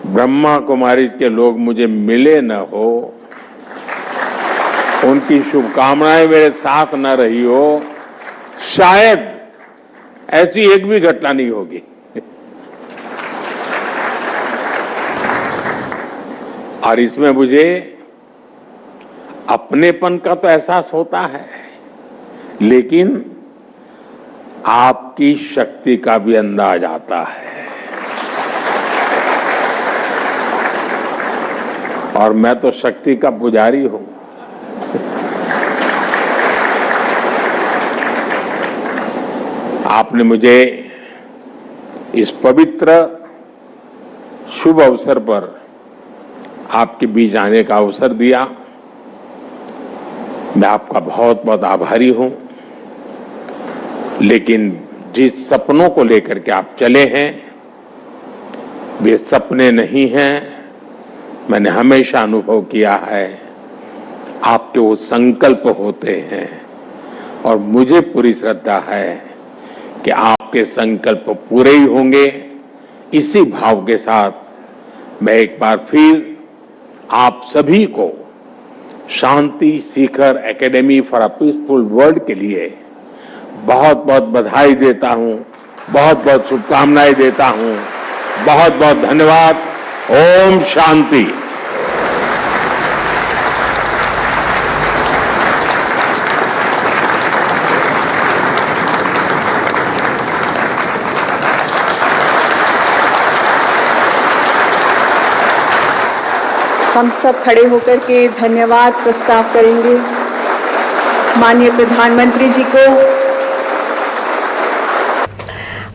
ब्रह्मा कुमारी के लोग मुझे मिले न हो, उनकी शुभकामनाएं मेरे साथ न रही हो, शायद ऐसी एक भी घटना नहीं होगी। और इसमें मुझे अपनेपन का तो एहसास होता है, लेकिन आपकी शक्ति का भी अंदाज आता है। और मैं तो शक्ति का पुजारी हूं। आपने मुझे इस पवित्र शुभ अवसर पर आपके बीच आने का अवसर दिया। मैं आपका बहुत बहुत आभारी हूं। लेकिन जिस सपनों को लेकर के आप चले हैं वे सपने नहीं हैं। मैंने हमेशा अनुभव किया है आपके वो संकल्प होते हैं और मुझे पूरी श्रद्धा है कि आपके संकल्प पूरे ही होंगे। इसी भाव के साथ मैं एक बार फिर आप सभी को Shanti Shikhar academy for a peaceful world के लिए बहुत बहुत बधाई देता हूं, बहुत बहुत शुभकामनाएं देता हूं। बहुत बहुत धन्यवाद। ओम शांति। हम सब खड़े होकर के धन्यवाद प्रस्ताव करेंगे माननीय प्रधानमंत्री जी को।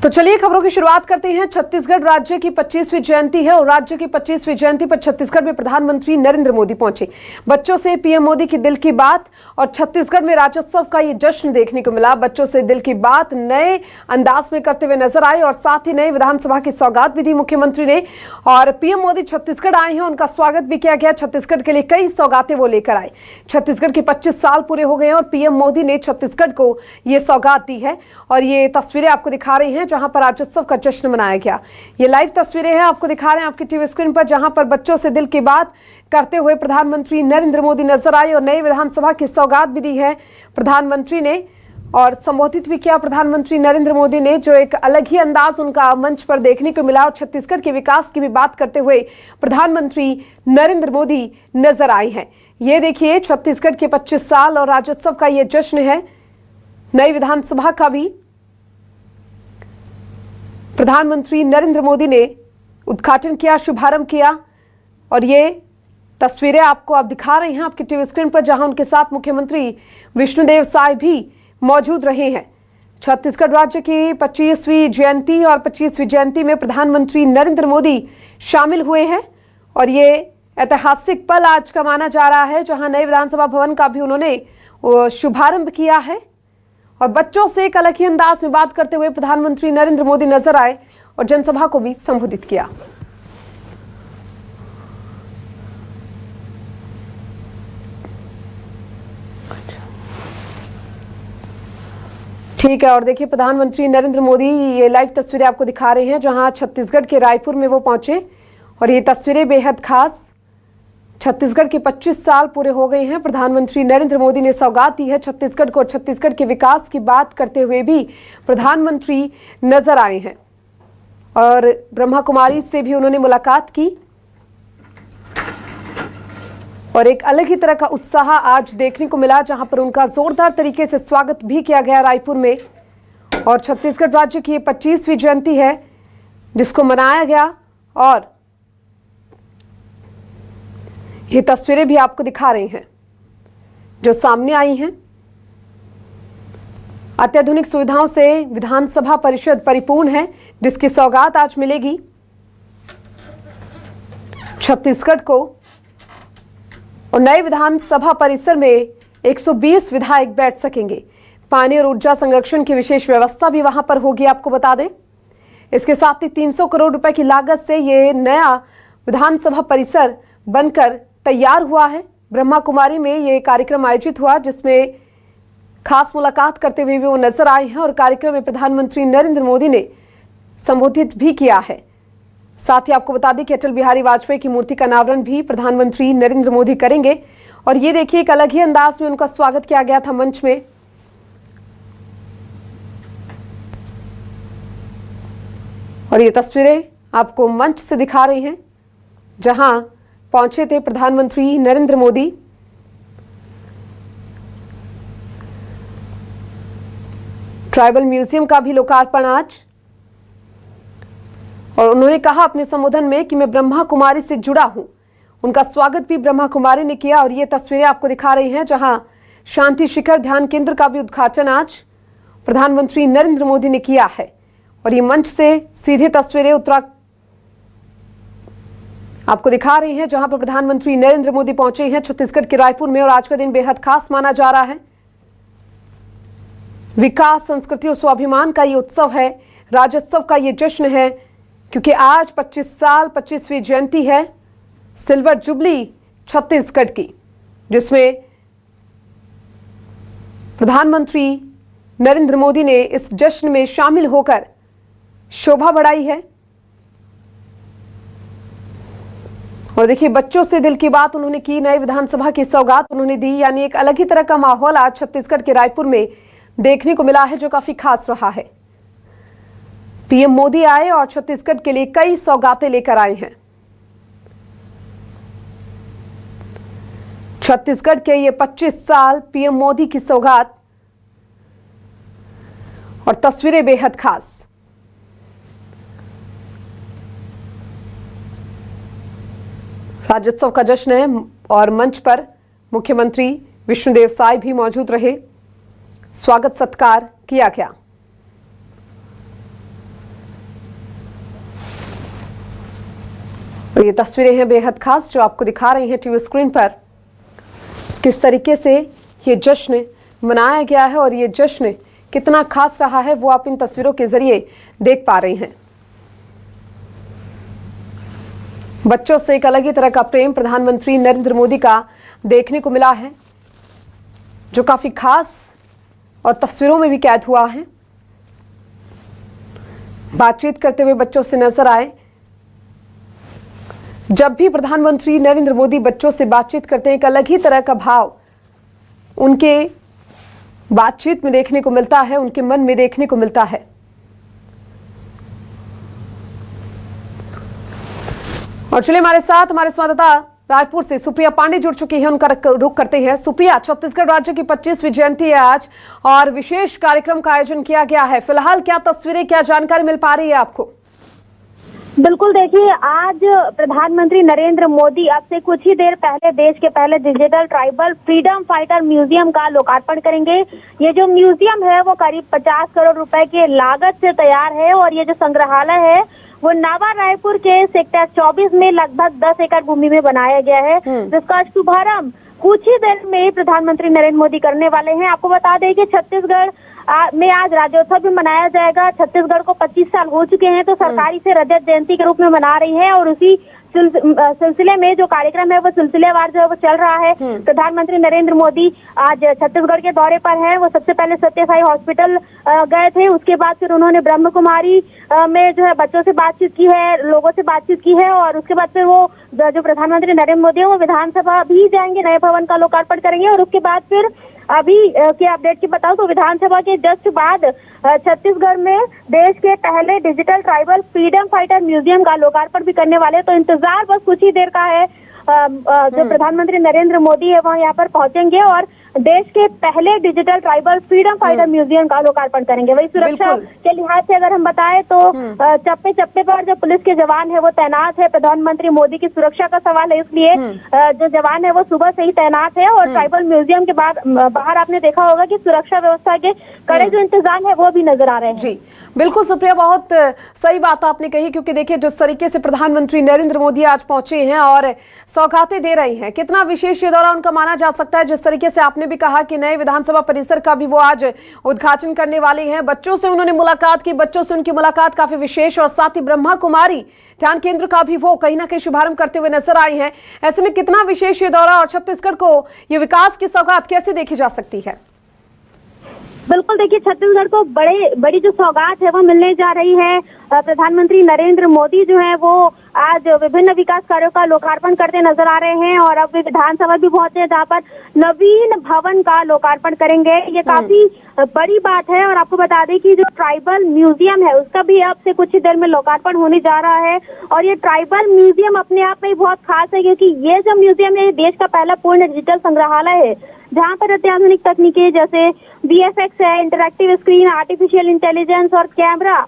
तो चलिए खबरों की शुरुआत करते हैं। छत्तीसगढ़ राज्य की 25वीं जयंती है और राज्य की 25वीं जयंती पर छत्तीसगढ़ में प्रधानमंत्री नरेंद्र मोदी पहुंचे। बच्चों से पीएम मोदी की दिल की बात और छत्तीसगढ़ में राज्योत्सव का ये जश्न देखने को मिला। बच्चों से दिल की बात नए अंदाज में करते हुए नजर आए और साथ ही नए विधानसभा की सौगात भी दी मुख्यमंत्री ने। और पीएम मोदी छत्तीसगढ़ आए हैं, उनका स्वागत भी किया गया। छत्तीसगढ़ के लिए कई सौगातें वो लेकर आए। छत्तीसगढ़ के 25 साल पूरे हो गए और पीएम मोदी ने छत्तीसगढ़ को ये सौगात दी है और ये तस्वीरें आपको दिखा रही हैं जहां पर राज्योत्सव का जश्न मनाया गया। ये लाइव तस्वीरें हैं, आपको दिखा रहे हैं आपकी टीवी स्क्रीन पर, जहां पर बच्चों से दिल की बात करते हुए प्रधानमंत्री नरेंद्र मोदी नजर आए और नई विधानसभा की सौगात भी दी है प्रधानमंत्री ने और संबोधित भी किया प्रधानमंत्री नरेंद्र मोदी ने, जो एक अलग ही अंदाज उनका मंच पर देखने को मिला। और छत्तीसगढ़ के विकास की भी बात करते हुए प्रधानमंत्री नरेंद्र मोदी नजर आए हैं। ये देखिए छत्तीसगढ़ के 25 साल और राज्योत्सव का ये जश्न है। नई विधानसभा का भी प्रधानमंत्री नरेंद्र मोदी ने उद्घाटन किया, शुभारंभ किया और ये तस्वीरें आपको अब दिखा रहे हैं आपकी टीवी स्क्रीन पर, जहां उनके साथ मुख्यमंत्री विष्णुदेव साय भी मौजूद रहे हैं। छत्तीसगढ़ राज्य की 25वीं जयंती और 25वीं जयंती में प्रधानमंत्री नरेंद्र मोदी शामिल हुए हैं और ये ऐतिहासिक पल आज का माना जा रहा है, जहां नए विधानसभा भवन का भी उन्होंने शुभारंभ किया है। और बच्चों से एक अलग ही अंदाज में बात करते हुए प्रधानमंत्री नरेंद्र मोदी नजर आए और जनसभा को भी संबोधित किया। ठीक है, और देखिए प्रधानमंत्री नरेंद्र मोदी ये लाइव तस्वीरें आपको दिखा रहे हैं जहां छत्तीसगढ़ के रायपुर में वो पहुंचे और ये तस्वीरें बेहद खास। छत्तीसगढ़ के 25 साल पूरे हो गए हैं। प्रधानमंत्री नरेंद्र मोदी ने सौगात दी है छत्तीसगढ़ को। छत्तीसगढ़ के विकास की बात करते हुए भी प्रधानमंत्री नजर आए हैं और ब्रह्मा कुमारी से भी उन्होंने मुलाकात की और एक अलग ही तरह का उत्साह आज देखने को मिला, जहां पर उनका जोरदार तरीके से स्वागत भी किया गया रायपुर में। और छत्तीसगढ़ राज्य की 25वीं जयंती है जिसको मनाया गया और ये तस्वीरें भी आपको दिखा रहे हैं जो सामने आई हैं। अत्याधुनिक सुविधाओं से विधानसभा परिषद परिपूर्ण है, जिसकी सौगात आज मिलेगी छत्तीसगढ़ को। और नए विधानसभा परिसर में 120 विधायक बैठ सकेंगे। पानी और ऊर्जा संरक्षण की विशेष व्यवस्था भी वहां पर होगी, आपको बता दें। इसके साथ ही 300 करोड़ रुपए की लागत से ये नया विधानसभा परिसर बनकर तैयार हुआ है। ब्रह्मा कुमारी में ये कार्यक्रम आयोजित हुआ जिसमें खास मुलाकात करते हुए वो नजर आए हैं और कार्यक्रम में प्रधानमंत्री नरेंद्र मोदी ने संबोधित भी किया है। साथ ही आपको बता दें कि अटल बिहारी वाजपेयी की मूर्ति का अनावरण भी प्रधानमंत्री नरेंद्र मोदी करेंगे और ये देखिए एक अलग ही अंदाज में उनका स्वागत किया गया था मंच में। और ये तस्वीरें आपको मंच से दिखा रहे हैं जहां पहुंचे थे प्रधानमंत्री नरेंद्र मोदी। ट्राइबल म्यूजियम का भी लोकार्पण आज, और उन्होंने कहा अपने संबोधन में कि मैं ब्रह्मा कुमारी से जुड़ा हूं। उनका स्वागत भी ब्रह्मा कुमारी ने किया और ये तस्वीरें आपको दिखा रही हैं जहां शांति शिखर ध्यान केंद्र का भी उद्घाटन आज प्रधानमंत्री नरेंद्र मोदी ने किया है। और ये मंच से सीधे तस्वीरें आपको दिखा रही हैं जहां पर प्रधानमंत्री नरेंद्र मोदी पहुंचे हैं छत्तीसगढ़ के रायपुर में। और आज का दिन बेहद खास माना जा रहा है। विकास, संस्कृति और स्वाभिमान का ये उत्सव है, राज्योत्सव का ये जश्न है, क्योंकि आज 25वीं जयंती है सिल्वर जुबली छत्तीसगढ़ की, जिसमें प्रधानमंत्री नरेंद्र मोदी ने इस जश्न में शामिल होकर शोभा बढ़ाई है। और देखिए, बच्चों से दिल की बात उन्होंने की, नए विधानसभा की सौगात उन्होंने दी। यानी एक अलग ही तरह का माहौल आज छत्तीसगढ़ के रायपुर में देखने को मिला है, जो काफी खास रहा है। पीएम मोदी आए और छत्तीसगढ़ के लिए कई सौगातें लेकर आए हैं। छत्तीसगढ़ के ये 25 साल पीएम मोदी की सौगात और तस्वीरें बेहद खास। राज्योत्सव का जश्न है और मंच पर मुख्यमंत्री विष्णुदेव साय भी मौजूद रहे। स्वागत सत्कार किया गया। और ये तस्वीरें हैं बेहद खास जो आपको दिखा रही हैं टीवी स्क्रीन पर, किस तरीके से ये जश्न मनाया गया है और ये जश्न कितना खास रहा है वो आप इन तस्वीरों के जरिए देख पा रहे हैं। बच्चों से एक अलग ही तरह का प्रेम प्रधानमंत्री नरेंद्र मोदी का देखने को मिला है, जो काफी खास और तस्वीरों में भी कैद हुआ है। बातचीत करते हुए बच्चों से नजर आए। जब भी प्रधानमंत्री नरेंद्र मोदी बच्चों से बातचीत करते हैं, एक अलग ही तरह का भाव उनके बातचीत में देखने को मिलता है, उनके मन में देखने को मिलता है। और चलिए हमारे साथ हमारे संवाददाता रायपुर से सुप्रिया पांडे जुड़ चुकी है, उनका रुख करते हैं। सुप्रिया, छत्तीसगढ़ राज्य की 25वीं जयंती है आज और विशेष कार्यक्रम का आयोजन किया गया है। फिलहाल क्या तस्वीरें, क्या जानकारी मिल पा रही है आपको? बिल्कुल, देखिए, आज प्रधानमंत्री नरेंद्र मोदी अब से कुछ ही देर पहले देश के पहले digital tribal freedom fighter museum का लोकार्पण करेंगे। ये जो म्यूजियम है वो करीब 50 करोड़ रुपए के लागत से तैयार है और ये जो संग्रहालय है वो नवा रायपुर के सेक्टर 24 में लगभग 10 एकड़ भूमि में बनाया गया है, जिसका शुभारंभ कुछ ही देर में प्रधानमंत्री नरेंद्र मोदी करने वाले हैं। आपको बता दें कि छत्तीसगढ़ में आज राज्योत्सव भी मनाया जाएगा। छत्तीसगढ़ को 25 साल हो चुके हैं, तो सरकारी से रजत जयंती के रूप में मना रही है और उसी सिलसिले में जो कार्यक्रम है वो सिलसिलेवार जो है वो चल रहा है। प्रधानमंत्री नरेंद्र मोदी आज छत्तीसगढ़ के दौरे पर हैं। वो सबसे पहले सत्य साई हॉस्पिटल गए थे, उसके बाद फिर उन्होंने ब्रह्म कुमारी में जो है बच्चों से बातचीत की है, लोगों से बातचीत की है और उसके बाद फिर वो जो प्रधानमंत्री नरेंद्र मोदी है वो विधानसभा भी जाएंगे, नए भवन का लोकार्पण करेंगे और उसके बाद फिर अभी के अपडेट की बताऊं तो विधानसभा के जस्ट बाद छत्तीसगढ़ में देश के पहले digital tribal freedom fighter museum का लोकार्पण भी करने वाले। तो इंतजार बस कुछ ही देर का है। जो प्रधानमंत्री नरेंद्र मोदी है वह यहाँ पर पहुंचेंगे और देश के पहले digital tribal freedom fighter museum का लोकार्पण करेंगे। वही सुरक्षा के लिहाज से अगर हम बताएं तो चप्पे चप्पे पर जो पुलिस के जवान है वो तैनात है। प्रधानमंत्री मोदी की सुरक्षा का सवाल है, इसलिए जो जवान है वो सुबह से ही तैनात है और ट्राइबल म्यूजियम के बाहर आपने देखा होगा कि सुरक्षा व्यवस्था के कड़े जो इंतजाम है वो भी नजर आ रहे हैं। जी बिल्कुल सुप्रिया, बहुत सही बात आपने कही, क्योंकि देखिए जिस तरीके से प्रधानमंत्री नरेंद्र मोदी आज पहुंचे हैं और सौगातें दे रही हैं, कितना विशेष ये दौरा उनका माना जा सकता है। जिस तरीके से आपने भी कहा कि नए विधानसभा परिसर का भी वो आज उद्घाटन करने वाले हैं, बच्चों से उन्होंने मुलाकात की, बच्चों से उनकी मुलाकात काफी विशेष और साथ ही ब्रह्मा कुमारी ध्यान केंद्र का भी वो कहीं ना कहीं शुभारंभ करते हुए नजर आई हैं। ऐसे में कितना विशेष ये दौरा और छत्तीसगढ़ को ये विकास की सौगात कैसे देखी जा सकती है? बिल्कुल, देखिए, छत्तीसगढ़ को बड़ी जो सौगात है वो मिलने जा रही है। प्रधानमंत्री नरेंद्र मोदी जो है वो आज विभिन्न विकास कार्यों का लोकार्पण करते नजर आ रहे हैं और अब विधानसभा भी पहुंचे हैं जहां पर नवीन भवन का लोकार्पण करेंगे। ये काफी बड़ी बात है और आपको बता दें कि जो ट्राइबल म्यूजियम है उसका भी अब से कुछ ही देर में लोकार्पण होने जा रहा है और ये ट्राइबल म्यूजियम अपने आप में बहुत खास है, क्योंकि ये जो म्यूजियम है देश का पहला पूर्ण डिजिटल संग्रहालय है जहाँ पर अत्याधुनिक तकनीकें जैसे VFX है, इंटरैक्टिव स्क्रीन, आर्टिफिशियल इंटेलिजेंस और कैमरा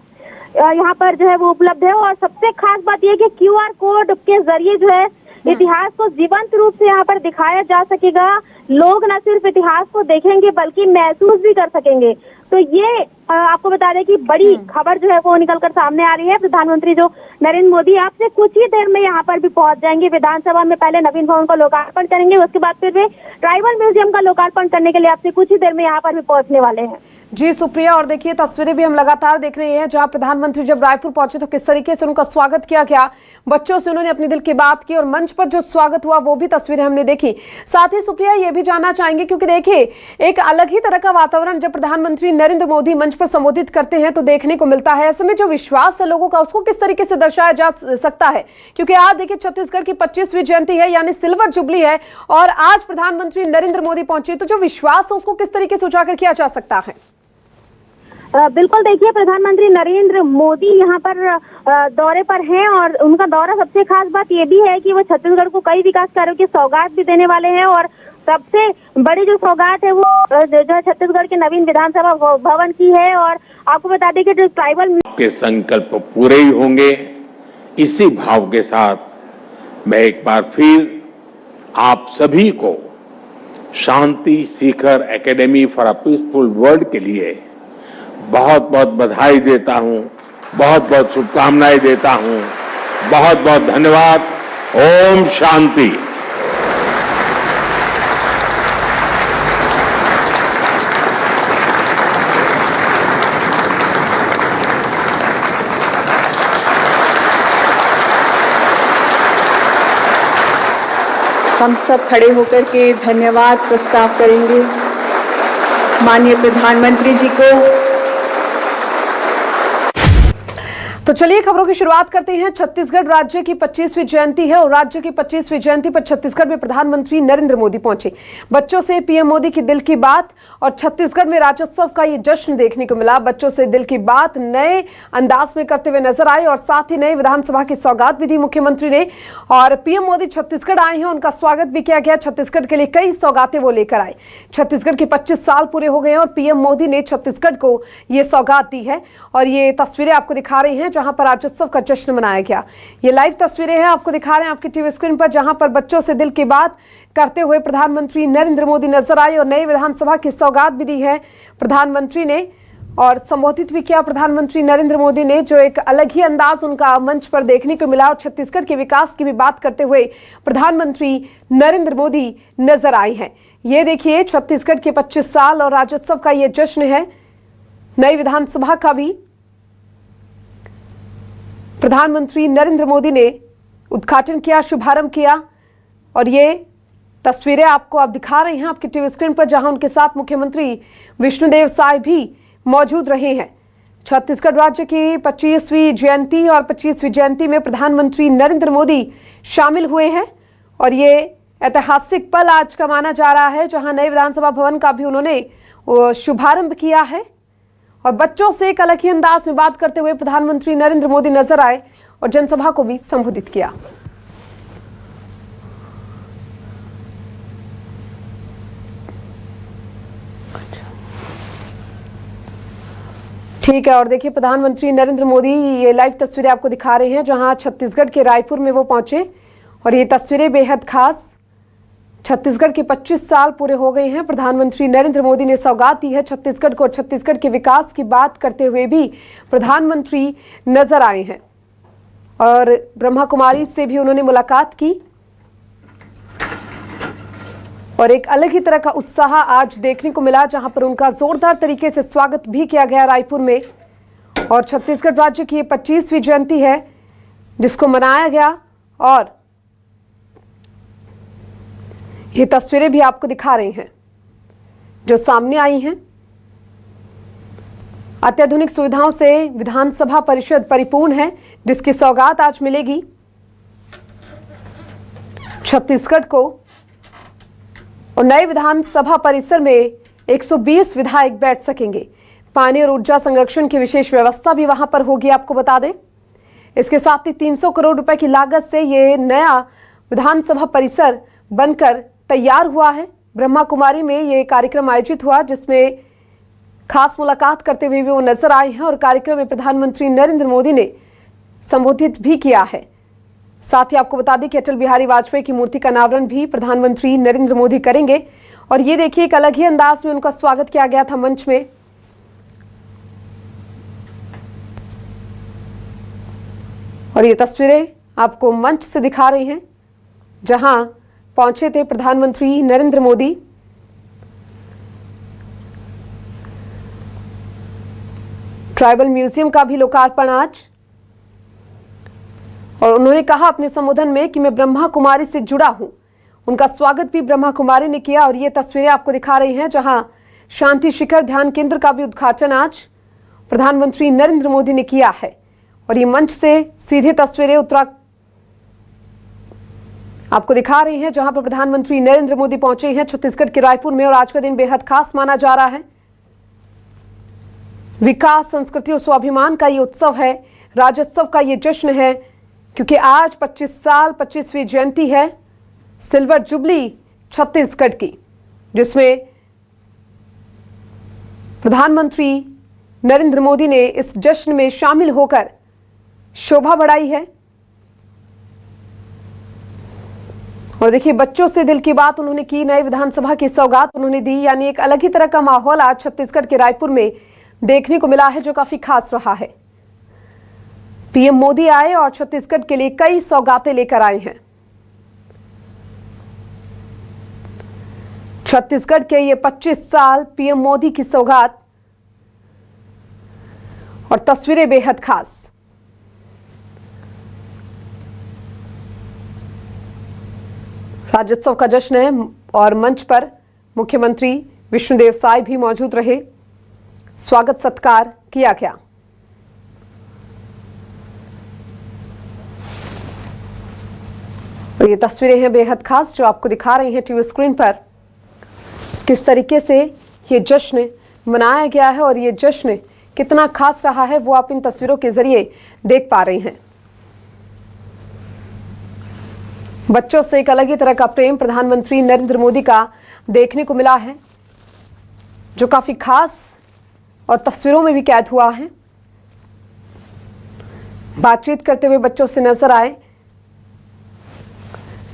यहाँ पर जो है वो उपलब्ध है। और सबसे खास बात यह कि QR कोड के जरिए जो है इतिहास को जीवंत रूप से यहाँ पर दिखाया जा सकेगा। लोग न सिर्फ इतिहास को देखेंगे बल्कि महसूस भी कर सकेंगे। तो ये आपको बता दें कि बड़ी खबर जो है वो निकलकर सामने आ रही है। प्रधानमंत्री जो नरेंद्र मोदी आपसे कुछ ही देर में यहाँ पर भी पहुंच जाएंगे। विधानसभा में पहले नवीन भवन का लोकार्पण करेंगे, उसके बाद फिर वे ट्राइबल म्यूजियम का लोकार्पण करने के लिए आपसे कुछ ही देर में यहाँ पर भी पहुंचने वाले हैं। जी सुप्रिया, और देखिए तस्वीरें भी हम लगातार देख रहे हैं जहां प्रधानमंत्री जब रायपुर पहुंचे तो किस तरीके से उनका स्वागत किया गया, बच्चों से उन्होंने अपनी दिल की बात की और मंच पर जो स्वागत हुआ वो भी तस्वीरें हमने देखी। साथ ही सुप्रिया ये भी जानना चाहेंगे क्योंकि देखिए एक अलग ही तरह का वातावरण जब प्रधानमंत्री नरेंद्र मोदी मंच पर संबोधित करते हैं तो देखने को मिलता है। ऐसे में जो विश्वास है लोगों का उसको किस तरीके से दर्शाया जा सकता है, क्योंकि आज देखिए छत्तीसगढ़ की 25वीं जयंती है यानी सिल्वर जुबली है और आज प्रधानमंत्री नरेंद्र मोदी पहुंचे, तो जो विश्वास है उसको किस तरीके से उजागर किया जा सकता है? बिल्कुल, देखिए प्रधानमंत्री नरेंद्र मोदी यहाँ पर दौरे पर हैं और उनका दौरा सबसे खास बात ये भी है कि वो छत्तीसगढ़ को कई विकास कार्यों की सौगात भी देने वाले हैं और सबसे बड़ी जो सौगात है वो जो है छत्तीसगढ़ के नवीन विधानसभा भवन की है। और आपको बता दें कि जो ट्राइबल के संकल्प पूरे ही होंगे, इसी भाव के साथ मैं एक बार फिर आप सभी को Shanti Shikhar academy for a peaceful world के लिए बहुत बहुत बधाई देता हूं, बहुत बहुत शुभकामनाएं देता हूं। बहुत बहुत धन्यवाद। ओम शांति। हम सब खड़े होकर के धन्यवाद प्रस्ताव करेंगे माननीय प्रधानमंत्री जी को। तो चलिए खबरों की शुरुआत करते हैं। छत्तीसगढ़ राज्य की 25वीं जयंती है और राज्य की 25वीं जयंती पर छत्तीसगढ़ में प्रधानमंत्री नरेंद्र मोदी पहुंचे। बच्चों से पीएम मोदी की दिल की बात और छत्तीसगढ़ में राज्योत्सव का ये जश्न देखने को मिला। बच्चों से दिल की बात नए अंदाज में करते हुए नजर आए और साथ ही नए विधानसभा की सौगात भी दी मुख्यमंत्री ने। और पीएम मोदी छत्तीसगढ़ आए हैं, उनका स्वागत भी किया गया। छत्तीसगढ़ के लिए कई सौगातें वो लेकर आए। छत्तीसगढ़ के 25 साल पूरे हो गए हैं और पीएम मोदी ने छत्तीसगढ़ को ये सौगात दी है और ये तस्वीरें आपको दिखा रही हैं जहां पर राज्योत्सव का जश्न मनाया गया। ये लाइव तस्वीरें हैं, आपको दिखा रहे हैं आपकी टीवी स्क्रीन पर, जहां पर बच्चों से दिल की बात करते हुए प्रधानमंत्री नरेंद्र मोदी नजर आए और नई विधानसभा की सौगात भी दी है प्रधानमंत्री ने और संबोधित भी किया प्रधानमंत्री नरेंद्र मोदी ने, जो एक अलग ही अंदाज उनका मंच पर देखने को मिला। और छत्तीसगढ़ के विकास की भी बात करते हुए प्रधानमंत्री नरेंद्र मोदी नजर आए हैं। ये देखिए छत्तीसगढ़ के 25 साल और राज्योत्सव का ये जश्न है। नई विधानसभा का भी प्रधानमंत्री नरेंद्र मोदी ने उद्घाटन किया, शुभारंभ किया और ये तस्वीरें आपको अब दिखा रहे हैं आपकी टीवी स्क्रीन पर, जहां उनके साथ मुख्यमंत्री विष्णुदेव साय भी मौजूद रहे हैं। छत्तीसगढ़ राज्य की 25वीं जयंती और 25वीं जयंती में प्रधानमंत्री नरेंद्र मोदी शामिल हुए हैं और ये ऐतिहासिक पल आज का माना जा रहा है, जहां नए विधानसभा भवन का भी उन्होंने शुभारंभ किया है। और बच्चों से एक अलग ही अंदाज में बात करते हुए प्रधानमंत्री नरेंद्र मोदी नजर आए और जनसभा को भी संबोधित किया। ठीक है, और देखिए प्रधानमंत्री नरेंद्र मोदी ये लाइव तस्वीरें आपको दिखा रहे हैं जहां छत्तीसगढ़ के रायपुर में वो पहुंचे और ये तस्वीरें बेहद खास। छत्तीसगढ़ के 25 साल पूरे हो गए हैं। प्रधानमंत्री नरेंद्र मोदी ने सौगात दी है छत्तीसगढ़ को। छत्तीसगढ़ के विकास की बात करते हुए भी प्रधानमंत्री नजर आए हैं और ब्रह्मा कुमारी से भी उन्होंने मुलाकात की और एक अलग ही तरह का उत्साह आज देखने को मिला, जहां पर उनका जोरदार तरीके से स्वागत भी किया गया रायपुर में। और छत्तीसगढ़ राज्य की 25वीं जयंती है जिसको मनाया गया और ये तस्वीरें भी आपको दिखा रहे हैं जो सामने आई हैं। अत्याधुनिक सुविधाओं से विधानसभा परिषद परिपूर्ण है, जिसकी सौगात आज मिलेगी छत्तीसगढ़ को। और नए विधानसभा परिसर में 120 विधायक बैठ सकेंगे। पानी और ऊर्जा संरक्षण की विशेष व्यवस्था भी वहां पर होगी, आपको बता दें। इसके साथ ही 300 करोड़ रुपए की लागत से ये नया विधानसभा परिसर बनकर तैयार हुआ है। ब्रह्मा कुमारी में ये कार्यक्रम आयोजित हुआ जिसमें खास मुलाकात करते हुए भी वो नजर आए हैं और कार्यक्रम में प्रधानमंत्री नरेंद्र मोदी ने संबोधित भी किया है। साथ ही आपको बता दें कि अटल बिहारी वाजपेयी की मूर्ति का अनावरण भी प्रधानमंत्री नरेंद्र मोदी करेंगे। और ये देखिए, एक अलग ही अंदाज में उनका स्वागत किया गया था मंच में। और ये तस्वीरें आपको मंच से दिखा रही हैं, जहां पहुंचे थे प्रधानमंत्री नरेंद्र मोदी। ट्राइबल म्यूजियम का भी लोकार्पण आज, और उन्होंने कहा अपने संबोधन में कि मैं ब्रह्मा कुमारी से जुड़ा हूं। उनका स्वागत भी ब्रह्मा कुमारी ने किया। और ये तस्वीरें आपको दिखा रही हैं, जहां शांति शिखर ध्यान केंद्र का भी उद्घाटन आज प्रधानमंत्री नरेंद्र मोदी ने किया है। और ये मंच से सीधे तस्वीरें आपको दिखा रही हैं, जहां पर प्रधानमंत्री नरेंद्र मोदी पहुंचे हैं छत्तीसगढ़ के रायपुर में। और आज का दिन बेहद खास माना जा रहा है। विकास, संस्कृति और स्वाभिमान का ये उत्सव है, राज्योत्सव का ये जश्न है, क्योंकि आज 25 साल 25वीं जयंती है सिल्वर जुबली छत्तीसगढ़ की, जिसमें प्रधानमंत्री नरेंद्र मोदी ने इस जश्न में शामिल होकर शोभा बढ़ाई है। और देखिए, बच्चों से दिल की बात उन्होंने की, नए विधानसभा की सौगात उन्होंने दी। यानी एक अलग ही तरह का माहौल आज छत्तीसगढ़ के रायपुर में देखने को मिला है, जो काफी खास रहा है। पीएम मोदी आए और छत्तीसगढ़ के लिए कई सौगातें लेकर आए हैं। छत्तीसगढ़ के ये 25 साल पीएम मोदी की सौगात और तस्वीरें बेहद खास। राज्योत्सव का जश्न है और मंच पर मुख्यमंत्री विष्णुदेव साय भी मौजूद रहे। स्वागत सत्कार किया गया। और ये तस्वीरें हैं बेहद खास, जो आपको दिखा रही हैं टीवी स्क्रीन पर, किस तरीके से ये जश्न मनाया गया है और ये जश्न कितना खास रहा है, वो आप इन तस्वीरों के जरिए देख पा रहे हैं। बच्चों से एक अलग ही तरह का प्रेम प्रधानमंत्री नरेंद्र मोदी का देखने को मिला है, जो काफी खास और तस्वीरों में भी कैद हुआ है। बातचीत करते हुए बच्चों से नजर आए।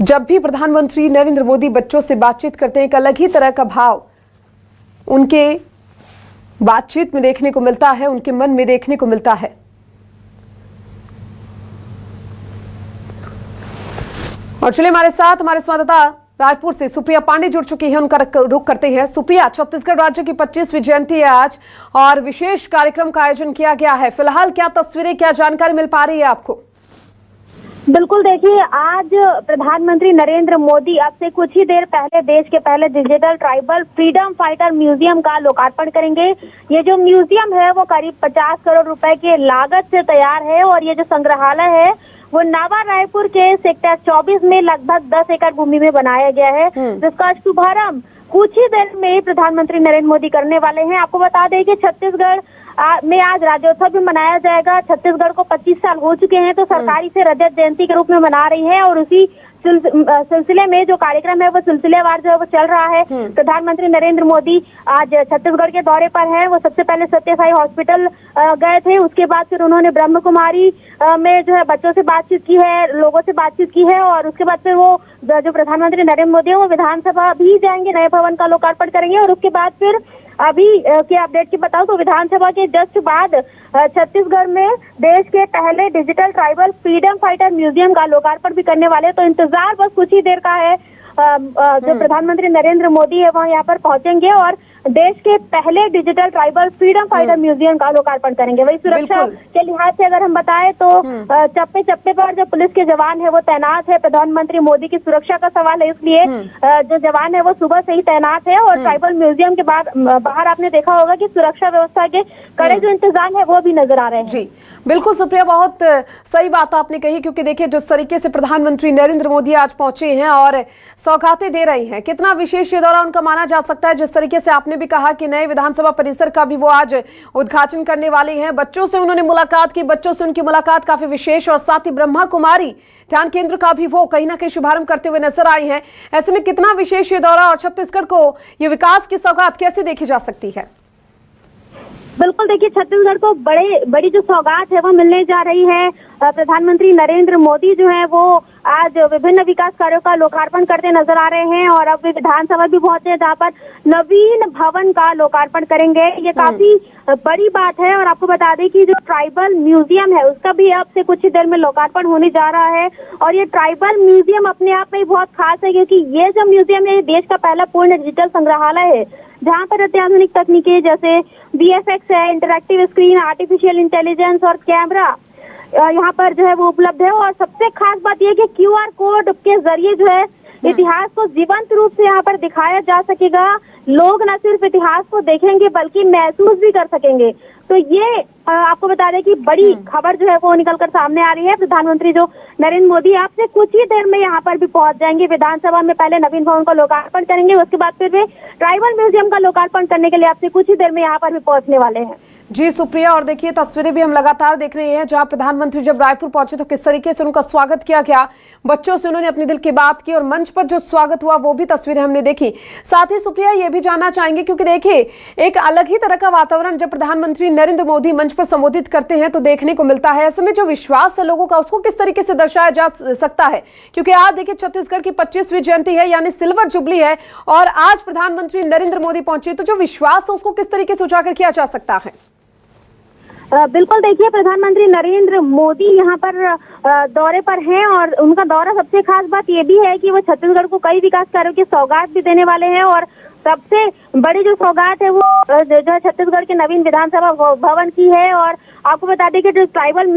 जब भी प्रधानमंत्री नरेंद्र मोदी बच्चों से बातचीत करते हैं, एक अलग ही तरह का भाव उनके बातचीत में देखने को मिलता है, उनके मन में देखने को मिलता है। और चलिए, हमारे साथ हमारे संवाददाता रायपुर से सुप्रिया पांडे जुड़ चुकी है, उनका रुख करते हैं। सुप्रिया, छत्तीसगढ़ राज्य की 25वीं जयंती है आज और विशेष कार्यक्रम का आयोजन किया गया है। फिलहाल क्या तस्वीरें, क्या जानकारी मिल पा रही है आपको? बिल्कुल, देखिए, आज प्रधानमंत्री नरेंद्र मोदी अब से कुछ ही देर पहले देश के पहले digital tribal freedom fighter museum का लोकार्पण करेंगे। ये जो म्यूजियम है वो करीब 50 करोड़ रुपए के लागत से तैयार है और ये जो संग्रहालय है वो नवा रायपुर के सेक्टर 24 में लगभग 10 एकड़ भूमि में बनाया गया है, जिसका शुभारंभ कुछ ही देर में प्रधानमंत्री नरेंद्र मोदी करने वाले हैं। आपको बता दें कि छत्तीसगढ़ में आज राज्योत्सव भी मनाया जाएगा। छत्तीसगढ़ को 25 साल हो चुके हैं, तो सरकारी से रजत जयंती के रूप में मना रही है और उसी सिलसिले में जो कार्यक्रम है वो सिलसिलेवार जो है वो चल रहा है। प्रधानमंत्री नरेंद्र मोदी आज छत्तीसगढ़ के दौरे पर हैं। वो सबसे पहले सत्य साई हॉस्पिटल गए थे, उसके बाद फिर उन्होंने ब्रह्म कुमारी में जो है बच्चों से बातचीत की है, लोगों से बातचीत की है और उसके बाद फिर वो जो प्रधानमंत्री नरेंद्र मोदी है वो विधानसभा भी जाएंगे, नए भवन का लोकार्पण करेंगे और उसके बाद फिर अभी के अपडेट की बताऊं तो विधानसभा के जस्ट बाद छत्तीसगढ़ में देश के पहले digital tribal freedom fighter museum का लोकार्पण भी करने वाले। तो इंतजार बस कुछ ही देर का है। जो प्रधानमंत्री नरेंद्र मोदी है वह यहाँ पर पहुंचेंगे और देश के पहले digital tribal freedom fighter museum का लोकार्पण करेंगे। वही सुरक्षा के लिहाज से अगर हम बताएं तो चप्पे चप्पे पर जो पुलिस के जवान है वो तैनात है। प्रधानमंत्री मोदी की सुरक्षा का सवाल है, इसलिए जो जवान है वो सुबह से ही तैनात है और ट्राइबल म्यूजियम के बाहर आपने देखा होगा कि सुरक्षा व्यवस्था के कड़े जो इंतजाम है वो भी नजर आ रहे हैं। जी बिल्कुल सुप्रिया, बहुत सही बात आपने कही, क्योंकि देखिए जिस तरीके से प्रधानमंत्री नरेंद्र मोदी आज पहुंचे हैं और सौगातें दे रही हैं, कितना विशेष ये दौरा उनका माना जा सकता है। जिस तरीके से आपने भी कहा कि नए विधानसभा परिसर का भी वो आज उद्घाटन करने वाले हैं, बच्चों से उन्होंने मुलाकात की, बच्चों से उनकी मुलाकात काफी विशेष और साथ ही ब्रह्मा कुमारी ध्यान केंद्र का भी वो कहीं ना कहीं शुभारंभ करते हुए नजर आई हैं। ऐसे में कितना विशेष ये दौरा और छत्तीसगढ़ को ये विकास की सौगात कैसे देखी जा सकती है? बिल्कुल देखिए, छत्तीसगढ़ को बड़ी जो सौगात है वो मिलने जा रही है। प्रधानमंत्री नरेंद्र मोदी जो है वो आज विभिन्न विकास कार्यों का लोकार्पण करते नजर आ रहे हैं और अब वे विधानसभा भी पहुंचे हैं, जहां पर नवीन भवन का लोकार्पण करेंगे। ये काफी बड़ी बात है और आपको बता दें कि जो ट्राइबल म्यूजियम है उसका भी अब से कुछ ही देर में लोकार्पण होने जा रहा है। और ये ट्राइबल म्यूजियम अपने आप में बहुत खास है, क्योंकि ये जो म्यूजियम है देश का पहला पूर्ण डिजिटल संग्रहालय है, जहां पर अत्याधुनिक तकनीकें जैसे VFX है, इंटरैक्टिव स्क्रीन, आर्टिफिशियल इंटेलिजेंस और कैमरा यहाँ पर जो है वो उपलब्ध है। और सबसे खास बात यह कि QR कोड के जरिए जो है इतिहास को जीवंत रूप से यहाँ पर दिखाया जा सकेगा। लोग न सिर्फ इतिहास को देखेंगे बल्कि महसूस भी कर सकेंगे। तो ये आपको बता दें कि बड़ी खबर जो है वो निकलकर सामने आ रही है। प्रधानमंत्री जो नरेंद्र मोदी आपसे कुछ ही देर में यहाँ पर भी पहुंच जाएंगे। विधानसभा में पहले नवीन भवन का लोकार्पण करेंगे, उसके बाद फिर वे ट्राइबल म्यूजियम का लोकार्पण करने के लिए आपसे कुछ ही देर में यहाँ पर भी पहुंचने वाले हैं। जी सुप्रिया, और देखिए तस्वीरें भी हम लगातार देख रहे हैं जहां प्रधानमंत्री जब रायपुर पहुंचे तो किस तरीके से उनका स्वागत किया गया, बच्चों से उन्होंने अपनी दिल की बात की और मंच पर जो स्वागत हुआ वो भी तस्वीरें हमने देखी। साथ ही सुप्रिया ये भी जानना चाहेंगे, क्योंकि देखिए एक अलग ही तरह का वातावरण जब प्रधानमंत्री नरेंद्र मोदी मंच पर संबोधित करते हैं तो देखने को मिलता है। ऐसे में जो विश्वास है लोगों का उसको किस तरीके से दर्शाया जा सकता है, क्योंकि आज देखिए छत्तीसगढ़ की 25वीं जयंती है यानी सिल्वर जुबली है और आज प्रधानमंत्री नरेंद्र मोदी पहुंचे, तो जो विश्वास है उसको किस तरीके से उजागर किया जा सकता है? बिल्कुल देखिए, प्रधानमंत्री नरेंद्र मोदी यहाँ पर दौरे पर हैं और उनका दौरा सबसे खास बात ये भी है कि वो छत्तीसगढ़ को कई विकास कार्यों की सौगात भी देने वाले हैं। और सबसे बड़ी जो सौगात है वो जो है छत्तीसगढ़ के नवीन विधानसभा भवन की है। और आपको बता दें कि जो ट्राइबल